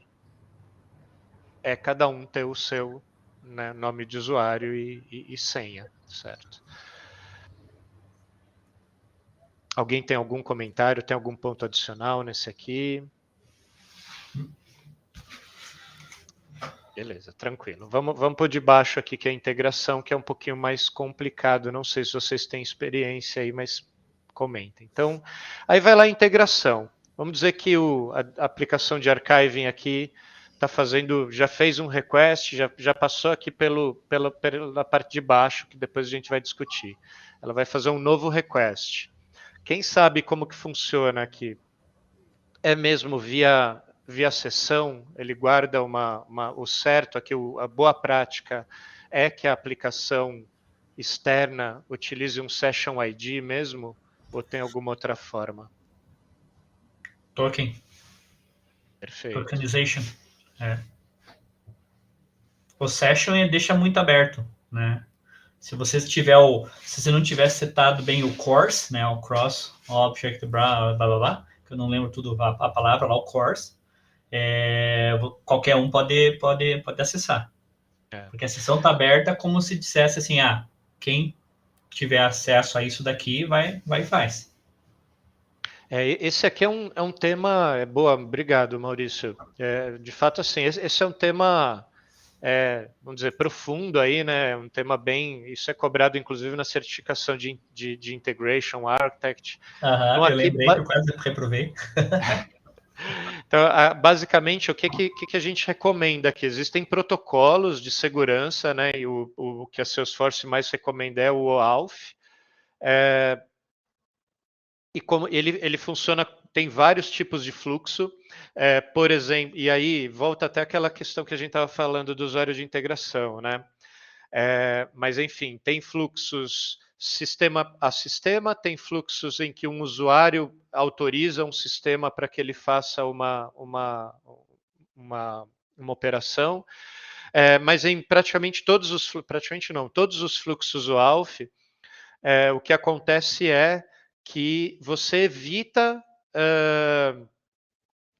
é cada um ter o seu, né, nome de usuário e senha, certo? Alguém tem algum comentário, tem algum ponto adicional nesse aqui? Beleza, tranquilo. Vamos por debaixo aqui, que é a integração, que é um pouquinho mais complicado. Não sei se vocês têm experiência aí, mas comentem. Então, aí vai lá a integração. Vamos dizer que a aplicação de archiving aqui está fazendo, já fez um request, já passou aqui pela parte de baixo, que depois a gente vai discutir. Ela vai fazer um novo request. Quem sabe como que funciona aqui? É mesmo via sessão, ele guarda o certo, aqui a boa prática é que a aplicação externa utilize um Session ID mesmo, ou tem alguma outra forma? Token. Perfeito. Tokenization. O Session deixa muito aberto, né? Se você não tiver setado bem o course, né, o cross object, blá blá blá, que eu não lembro tudo a palavra lá, o course, qualquer um pode acessar. Porque a sessão está aberta como se dissesse assim, quem tiver acesso a isso daqui vai e faz. Esse aqui é um tema. Boa, obrigado, Maurício. De fato, assim, esse é um tema, vamos dizer, profundo aí, né? Um tema bem. Isso é cobrado, inclusive, na certificação de Integration Architect. Então, eu lembrei que eu quase reprovei. Então, basicamente, o que a gente recomenda aqui? Existem protocolos de segurança, né? E o que a Salesforce mais recomenda é o OAuth. E como ele funciona, tem vários tipos de fluxo, por exemplo, e aí volta até aquela questão que a gente estava falando do usuário de integração, né? Mas enfim, tem fluxos sistema a sistema, tem fluxos em que um usuário autoriza um sistema para que ele faça uma operação, mas em praticamente todos os fluxos OAuth, o que acontece é que você evita,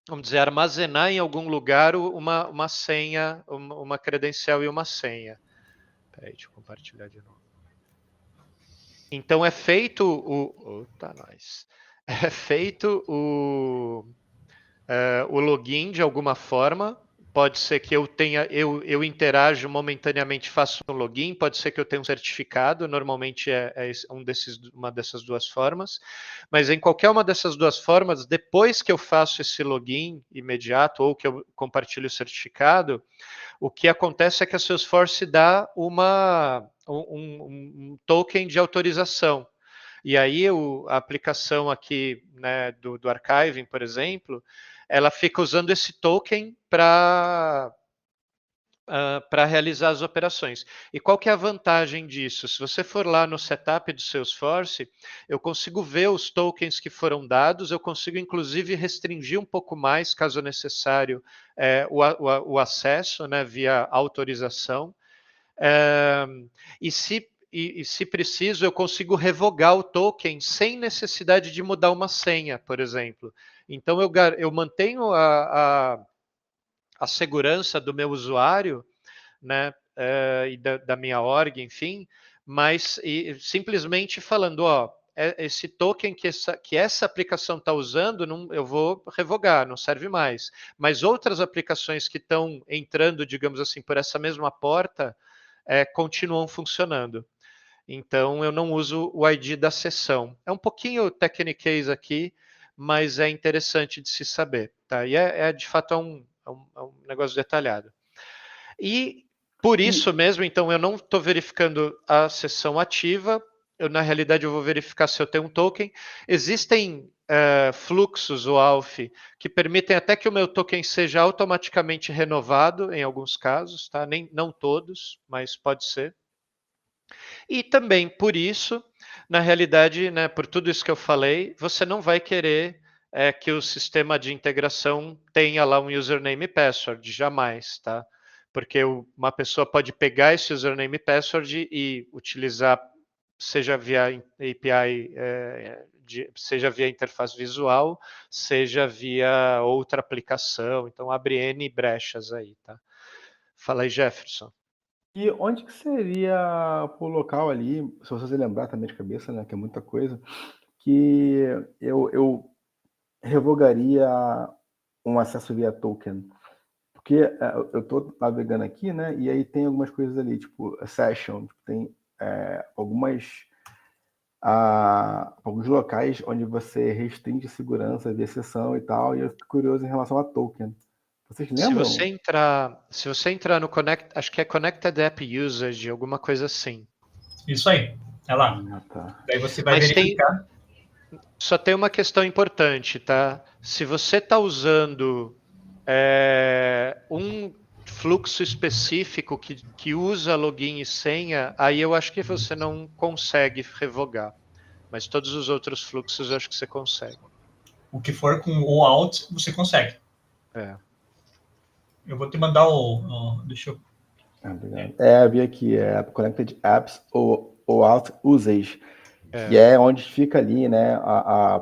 vamos dizer, armazenar em algum lugar uma senha, uma credencial e uma senha. Espera aí, deixa eu compartilhar de novo. Então é feito é feito o login de alguma forma. Pode ser que eu interajo momentaneamente, faço um login, pode ser que eu tenha um certificado, normalmente uma dessas duas formas, mas em qualquer uma dessas duas formas, depois que eu faço esse login imediato ou que eu compartilho o certificado, o que acontece é que a Salesforce dá um token de autorização. E aí a aplicação aqui, né, do archiving, por exemplo, ela fica usando esse token para realizar as operações. E qual que é a vantagem disso? Se você for lá no setup do Salesforce, eu consigo ver os tokens que foram dados, eu consigo inclusive restringir um pouco mais, caso necessário, o acesso, né, via autorização. E se preciso, eu consigo revogar o token sem necessidade de mudar uma senha, por exemplo. Então, eu mantenho a segurança do meu usuário, né, e da minha org, enfim, mas simplesmente falando, esse token que essa aplicação está usando, eu vou revogar, não serve mais. Mas outras aplicações que estão entrando, digamos assim, por essa mesma porta, continuam funcionando. Então, eu não uso o ID da sessão. É um pouquinho techniquez aqui, mas é interessante de se saber. Tá? E de fato, é um negócio detalhado. E por isso mesmo, então, eu não estou verificando a sessão ativa. Na realidade, eu vou verificar se eu tenho um token. Existem fluxos, o ALF, que permitem até que o meu token seja automaticamente renovado, em alguns casos, tá? Não todos, mas pode ser. E também, por isso, na realidade, né, por tudo isso que eu falei, você não vai querer que o sistema de integração tenha lá um username e password, jamais, tá? Porque uma pessoa pode pegar esse username e password e utilizar, seja via API, seja via interface visual, seja via outra aplicação. Então, abre N brechas aí, tá? Fala aí, Jefferson. E onde que seria o local ali, se você lembrar também de cabeça, né, que é muita coisa, que eu revogaria um acesso via token? Porque eu estou navegando aqui, né, e aí tem algumas coisas ali, tipo session, tem alguns locais onde você restringe segurança via sessão e tal, e eu fico curioso em relação a token. Vocês lembram? Se você entrar no acho que é Connected App Usage, alguma coisa assim. Isso aí, é lá. Tá. Daí você vai Mas verificar. Só tem uma questão importante, tá? Se você está usando um fluxo específico que usa login e senha, aí eu acho que você não consegue revogar. Mas todos os outros fluxos eu acho que você consegue. O que for com o out, você consegue. Eu vou te mandar deixa eu... Obrigado. Eu vi aqui, Connected Apps ou Out Usage, que é onde fica ali, né,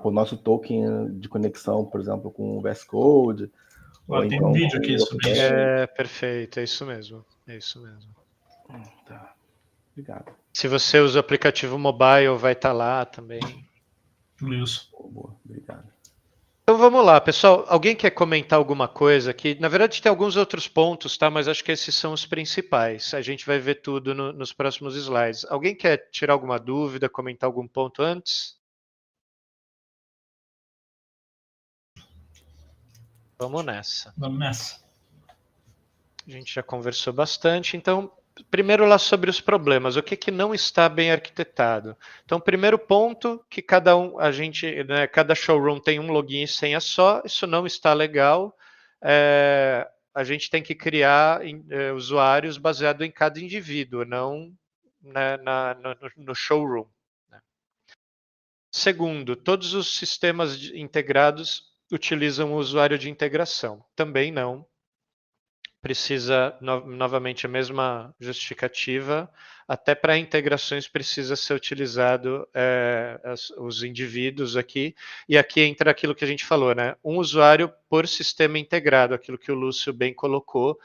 o nosso token de conexão, por exemplo, com o VS Code. Tem um vídeo aqui sobre isso. Perfeito, é isso mesmo. É isso mesmo. Tá. Obrigado. Se você usa o aplicativo mobile, vai estar lá também. Isso. Boa, obrigado. Então vamos lá, pessoal. Alguém quer comentar alguma coisa aqui? Na verdade, tem alguns outros pontos, tá? Mas acho que esses são os principais. A gente vai ver tudo nos próximos slides. Alguém quer tirar alguma dúvida, comentar algum ponto antes? Vamos nessa. Vamos nessa. A gente já conversou bastante, então primeiro lá sobre os problemas, o que não está bem arquitetado. Então, primeiro ponto, que cada showroom tem um login e senha só, isso não está legal. A gente tem que criar usuários baseado em cada indivíduo, não no showroom. Segundo, todos os sistemas integrados utilizam o usuário de integração. Também não. Precisa, novamente, a mesma justificativa. Até para integrações precisa ser utilizado os indivíduos aqui. E aqui entra aquilo que a gente falou, né? Um usuário por sistema integrado, aquilo que o Lúcio bem colocou.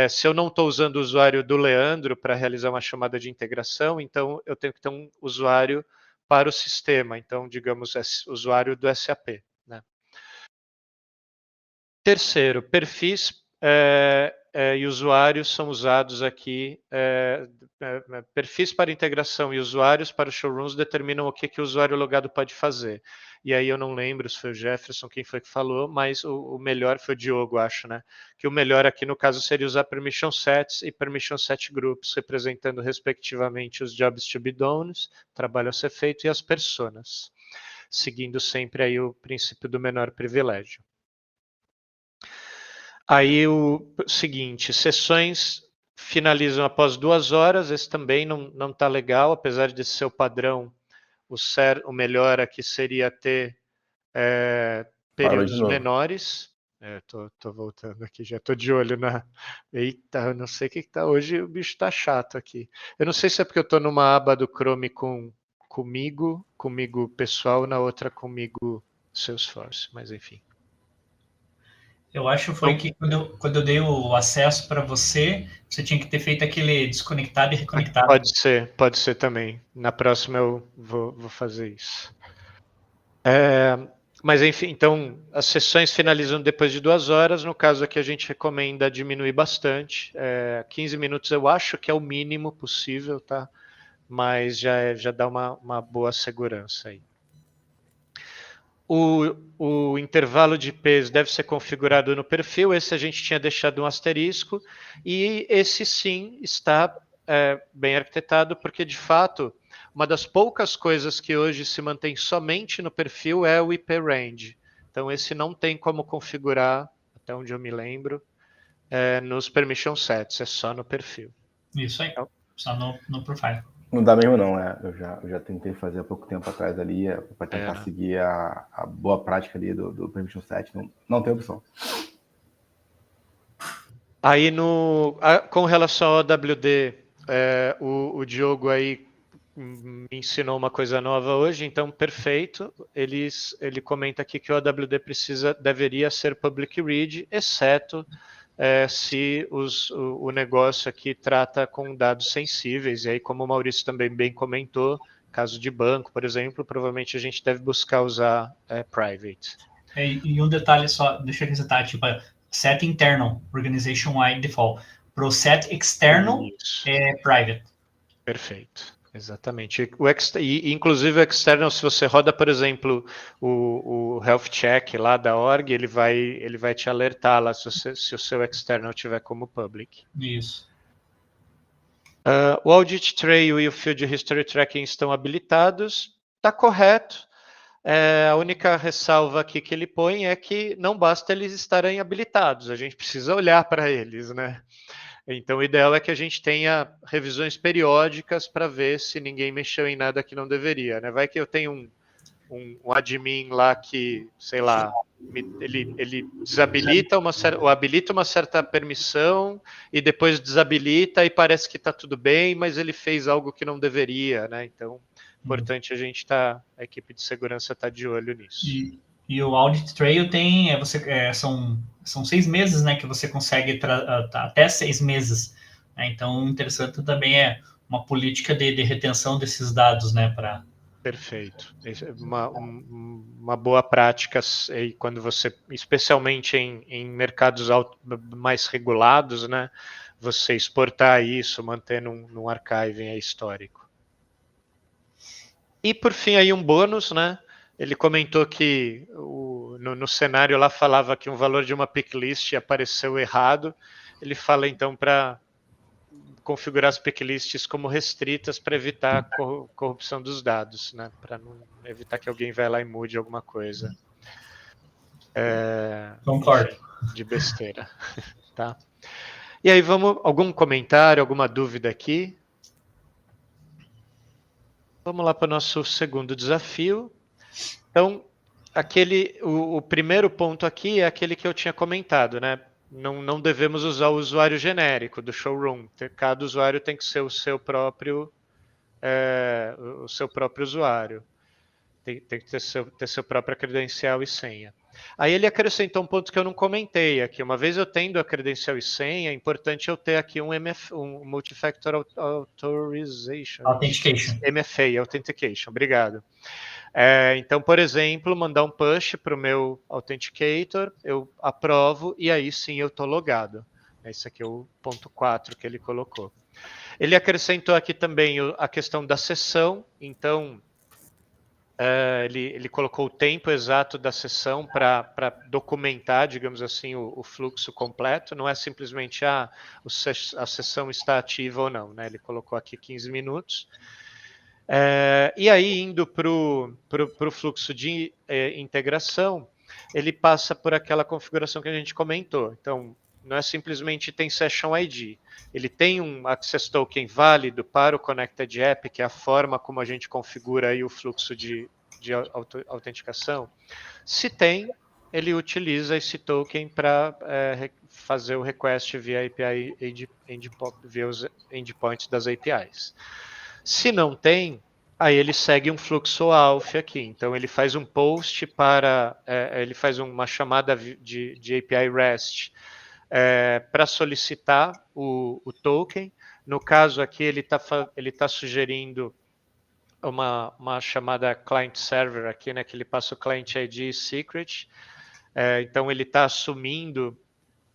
Se eu não estou usando o usuário do Leandro para realizar uma chamada de integração, então eu tenho que ter um usuário para o sistema. Então, digamos, usuário do SAP. Né? Terceiro, perfis e usuários são usados aqui. Perfis para integração e usuários para os showrooms determinam o que o usuário logado pode fazer. E aí eu não lembro se foi o Jefferson, quem foi que falou, mas o melhor foi o Diogo, acho, né? Que o melhor aqui no caso seria usar permission sets e permission set groups, representando respectivamente os jobs to be done, trabalho a ser feito, e as personas, seguindo sempre aí o princípio do menor privilégio. Aí o seguinte, sessões finalizam após 2 horas, esse também não está legal, apesar de ser o padrão, o melhor aqui seria ter períodos menores. Tô voltando aqui, já estou de olho na... Eita, eu não sei o que está hoje, o bicho está chato aqui. Eu não sei se é porque eu estou numa aba do Chrome comigo pessoal, na outra comigo Salesforce, mas enfim. Eu acho que foi que quando eu dei o acesso para você, você tinha que ter feito aquele desconectado e reconectado. Pode ser também. Na próxima eu vou fazer isso. Mas enfim, então as sessões finalizam depois de 2 horas. No caso aqui a gente recomenda diminuir bastante. 15 minutos eu acho que é o mínimo possível, tá? Mas já dá uma boa segurança aí. O intervalo de IPs deve ser configurado no perfil, esse a gente tinha deixado um asterisco, e esse sim está bem arquitetado, porque de fato Uma das poucas coisas que hoje se mantém somente no perfil é o IP range. Então, esse não tem como configurar, até onde eu me lembro, nos permission sets, é só no perfil. Isso aí, só no profile. Não dá mesmo não, eu já tentei fazer há pouco tempo atrás ali, para tentar seguir a boa prática ali do permission set, não tem opção. Aí, com relação ao AWD, o Diogo aí me ensinou uma coisa nova hoje, então perfeito. Ele comenta aqui que o AWD deveria ser public read, exceto se o negócio aqui trata com dados sensíveis. E aí, como o Maurício também bem comentou, caso de banco, por exemplo, provavelmente a gente deve buscar usar private. E um detalhe só, deixa eu acrescentar, tipo, set internal, organization wide default. Pro set external, é private. Perfeito, exatamente. Inclusive o external, se você roda, por exemplo, o health check lá da org, ele vai te alertar lá se o seu external tiver como public. Isso. O audit trail e o field history tracking estão habilitados, está correto. A única ressalva aqui que ele põe é que não basta eles estarem habilitados, a gente precisa olhar para eles, né? Então, o ideal é que a gente tenha revisões periódicas para ver se ninguém mexeu em nada que não deveria, né? Vai que eu tenho um admin lá que, sei lá, ele desabilita ou habilita uma certa permissão e depois desabilita e parece que está tudo bem, mas ele fez algo que não deveria, né? Então, importante a equipe de segurança tá de olho nisso. E o Audit Trail tem, são 6 meses, né, que você consegue, até 6 meses. Né? Então, interessante também é uma política de retenção desses dados, né, para... Perfeito. Uma boa prática quando você, especialmente em mercados mais regulados, né, você exportar isso, manter num archiving histórico. E por fim aí um bônus, né? Ele comentou que no cenário lá falava que um valor de uma pick list apareceu errado. Ele fala então para configurar as picklists como restritas para evitar a corrupção dos dados, né? Para não evitar que alguém vá lá e mude alguma coisa. Concordo. Enfim, de besteira, tá? E aí algum comentário, alguma dúvida aqui? Vamos lá para o nosso segundo desafio. Então, o primeiro ponto aqui é aquele que eu tinha comentado, né? Não devemos usar o usuário genérico do showroom. Cada usuário tem que ser o seu próprio usuário. Tem que ter seu própria credencial e senha. Aí ele acrescentou um ponto que eu não comentei aqui. Uma vez eu tendo a credencial e senha, é importante eu ter aqui um Multifactor Authentication. MFA, Authentication. Obrigado. Então, por exemplo, mandar um push para o meu Authenticator, eu aprovo e aí sim eu estou logado. Esse aqui é o ponto 4 que ele colocou. Ele acrescentou aqui também a questão da sessão, então ele colocou o tempo exato da sessão para documentar, digamos assim, o fluxo completo, não é simplesmente a sessão está ativa ou não, né? Ele colocou aqui 15 minutos. E aí, indo para o fluxo de integração, ele passa por aquela configuração que a gente comentou. Então, não é simplesmente tem Session ID. Ele tem um Access Token válido para o Connected App, que é a forma como a gente configura aí o fluxo de autenticação. Se tem, ele utiliza esse token para fazer o request via API via os endpoints das APIs. Se não tem, aí ele segue um fluxo AUF aqui. Então, ele faz um post ele faz uma chamada de API REST para solicitar o token. No caso aqui, ele tá sugerindo uma chamada client server aqui, né, que ele passa o client ID secret. Então, ele está assumindo...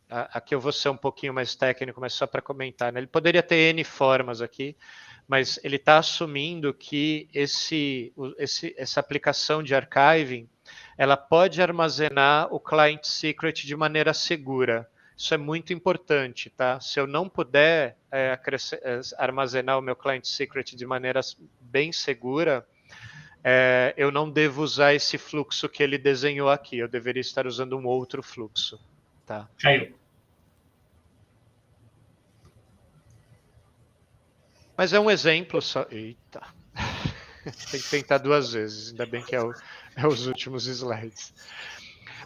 Aqui eu vou ser um pouquinho mais técnico, mas só para comentar, né? Ele poderia ter N formas aqui, mas ele está assumindo que essa aplicação de archiving, ela pode armazenar o client secret de maneira segura. Isso é muito importante, tá? Se eu não puder armazenar o meu client secret de maneira bem segura, eu não devo usar esse fluxo que ele desenhou aqui. Eu deveria estar usando um outro fluxo, tá? Caiu. Mas é um exemplo só. Eita. Tem que tentar 2 vezes, ainda bem que é os últimos slides.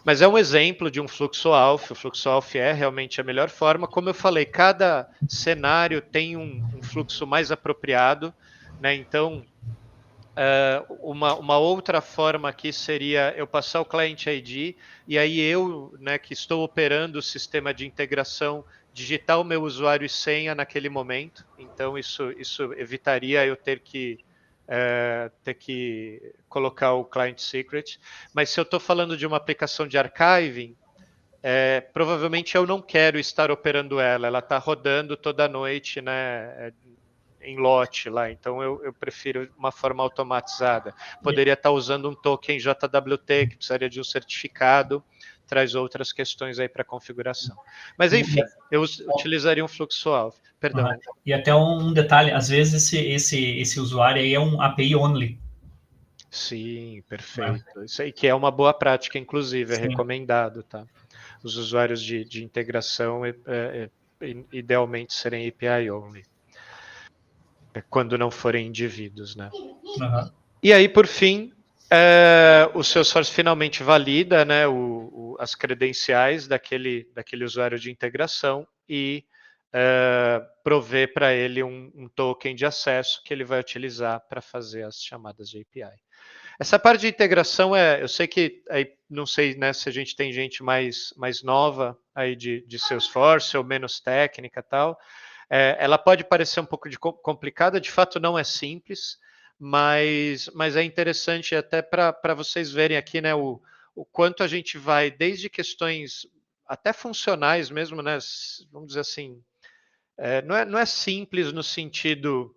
Mas é um exemplo de um fluxo ALF. O fluxo ALF é realmente a melhor forma. Como eu falei, cada cenário tem um fluxo mais apropriado, né? Então, uma outra forma aqui seria eu passar o Client ID e aí eu, né, que estou operando o sistema de integração, digitar o meu usuário e senha naquele momento. Então, isso evitaria eu ter que colocar o client secret. Mas se eu estou falando de uma aplicação de archiving, provavelmente eu não quero estar operando ela está rodando toda noite, né, em lote lá, então eu prefiro uma forma automatizada. Poderia estar usando um token JWT, que precisaria de um certificado, traz outras questões aí para configuração. Mas enfim, eu utilizaria um fluxo ALF. Perdão. E até um detalhe, às vezes esse usuário aí é um API only. Sim, perfeito. Isso aí que é uma boa prática, inclusive, é Sim. recomendado, tá? Os usuários de integração idealmente serem API only. Quando não forem indivíduos, né? Uhum. E aí, por fim, o Salesforce finalmente valida, né, as credenciais daquele usuário de integração e provê para ele um token de acesso que ele vai utilizar para fazer as chamadas de API. Essa parte de integração eu sei que, aí, não sei, né, se a gente tem gente mais nova aí de Salesforce ou menos técnica e tal, ela pode parecer um pouco complicada, de fato não é simples, mas é interessante até para vocês verem aqui, né, o quanto a gente vai, desde questões até funcionais mesmo, né, vamos dizer assim, não é simples no sentido,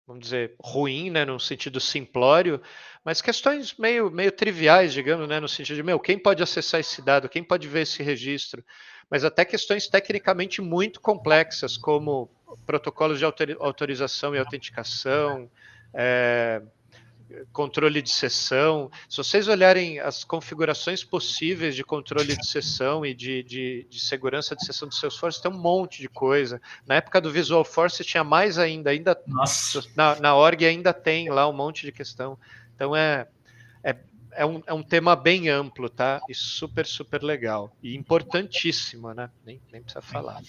vamos dizer, ruim, né, no sentido simplório, mas questões meio triviais, digamos, né, no sentido de, quem pode acessar esse dado, quem pode ver esse registro, mas até questões tecnicamente muito complexas, como protocolos de autorização e autenticação, controle de sessão. Se vocês olharem as configurações possíveis de controle de sessão e de segurança de sessão do Salesforce, tem um monte de coisa. Na época do Visual Force tinha mais ainda Nossa. na org ainda tem lá um monte de questão. Então é um tema bem amplo, tá? E super, super legal. E importantíssimo, né? Nem precisa falar.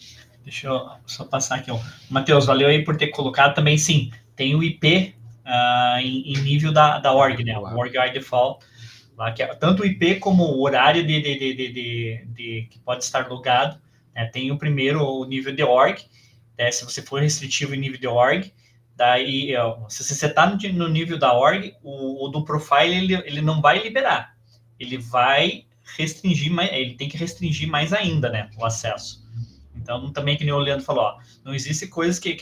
Deixa eu só passar aqui. Matheus, valeu aí por ter colocado também, sim. Tem o IP em nível da org, né? O org by default. Lá, que é, tanto o IP como o horário que pode estar logado. Né? Tem o primeiro, o nível de org. Né? Se você for restritivo em nível de org, daí, se você está no nível da org, o do profile ele não vai liberar. Ele vai restringir, ele tem que restringir mais ainda, né? O acesso. Então, também, que nem o Leandro falou, não existe coisas que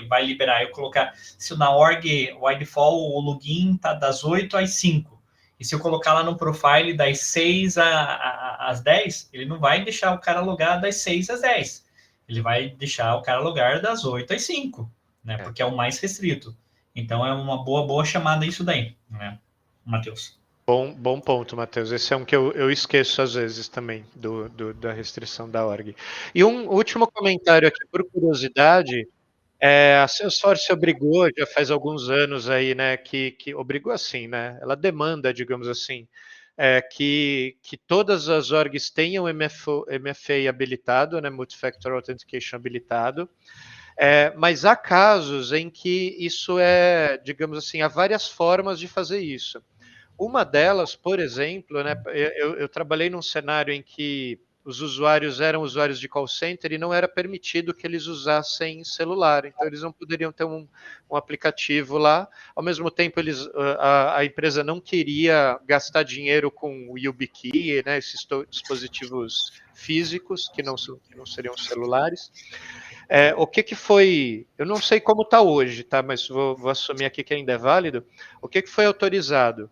vai liberar. Eu colocar, se na org, o default, o login tá das 8 às 5. E se eu colocar lá no profile das 6 às 10, ele não vai deixar o cara logar das 6 às 10. Ele vai deixar o cara logar das 8 às 5, né? Porque é o mais restrito. Então, é uma boa chamada isso daí, né, Matheus? Bom ponto, Matheus. Esse é um que eu esqueço às vezes também, da restrição da org. E um último comentário aqui, por curiosidade, a Salesforce obrigou, já faz alguns anos aí, né, que obrigou assim, né, ela demanda, digamos assim, que todas as orgs tenham MFA habilitado, né, Multi-Factor Authentication habilitado, mas há casos em que isso digamos assim, há várias formas de fazer isso. Uma delas, por exemplo, né, eu trabalhei num cenário em que os usuários eram usuários de call center e não era permitido que eles usassem celular, então eles não poderiam ter um aplicativo lá. Ao mesmo tempo, a empresa não queria gastar dinheiro com o YubiKey, né, esses dispositivos físicos que não seriam celulares. O que foi, eu não sei como está hoje, tá, mas vou assumir aqui que ainda é válido. O que foi autorizado?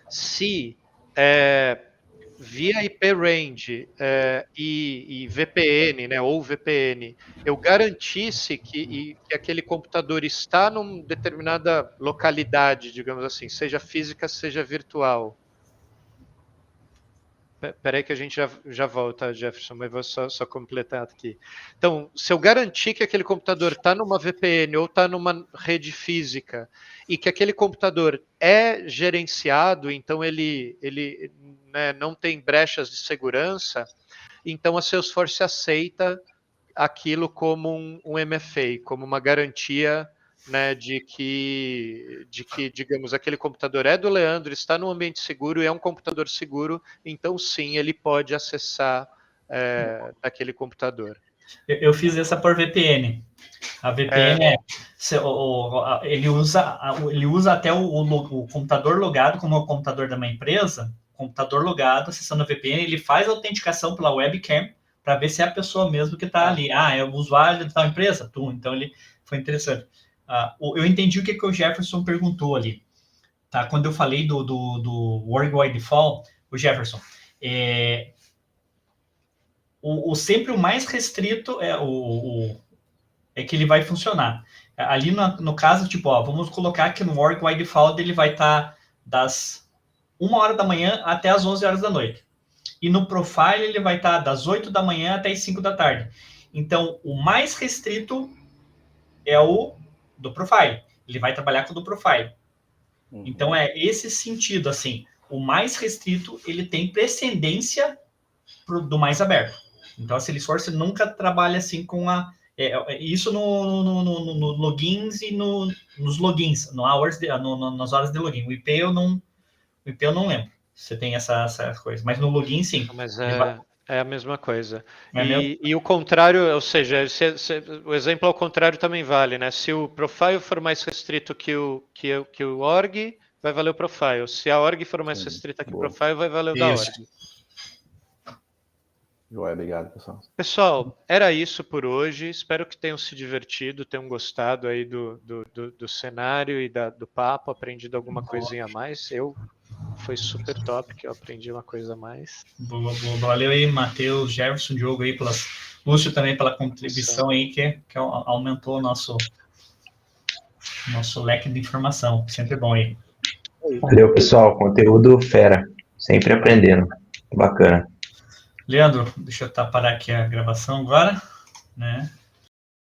Se via IP range e VPN, né, ou VPN, eu garantisse que aquele computador está numa determinada localidade, digamos assim, seja física, seja virtual. Espera aí que a gente já volta, Jefferson, mas vou só completar aqui. Então, se eu garantir que aquele computador está numa VPN ou está numa rede física e que aquele computador é gerenciado, então ele né, não tem brechas de segurança, então a Salesforce aceita aquilo como um MFA, como uma garantia, né, de que, digamos, aquele computador é do Leandro, está num ambiente seguro e é um computador seguro, então sim, ele pode acessar daquele computador. Eu fiz essa por VPN. A VPN ele usa até o computador logado, como é o computador de uma empresa, computador logado, acessando a VPN, ele faz a autenticação pela webcam para ver se é a pessoa mesmo que está ali. É o usuário da empresa? Então ele foi interessante. Eu entendi o que o Jefferson perguntou ali. Tá? Quando eu falei do Worldwide Default, o Jefferson, sempre o mais restrito é que ele vai funcionar. Ali no caso, tipo, vamos colocar que no Worldwide Default ele vai estar das 1h da manhã até as 11 horas da noite. E no Profile ele vai estar das 8 da manhã até as 5 da tarde. Então, o mais restrito é o do Profile. Ele vai trabalhar com o do Profile. Então, é esse sentido, assim, o mais restrito, ele tem precedência do mais aberto. Então, a Salesforce nunca trabalha assim com isso no logins e nos logins, nas horas de login. O IP eu não lembro. Você tem essa coisa. Mas no login, sim. Mas é a mesma coisa. Mesmo? E o contrário, ou seja, o exemplo ao contrário também vale, né? Se o profile for mais restrito que o org, vai valer o profile. Se a org for mais restrita que o profile, vai valer o da org. Obrigado, pessoal. Pessoal, era isso por hoje. Espero que tenham se divertido, tenham gostado aí do cenário e do papo, aprendido alguma coisinha a mais. Foi super top, que eu aprendi uma coisa a mais. Boa. Valeu aí, Matheus, Jefferson, Diogo aí, Lúcio também pela contribuição aí, que aumentou o nosso leque de informação. Sempre bom aí. Valeu, pessoal. Conteúdo fera. Sempre aprendendo. Bacana. Leandro, deixa eu parar aqui a gravação agora, né?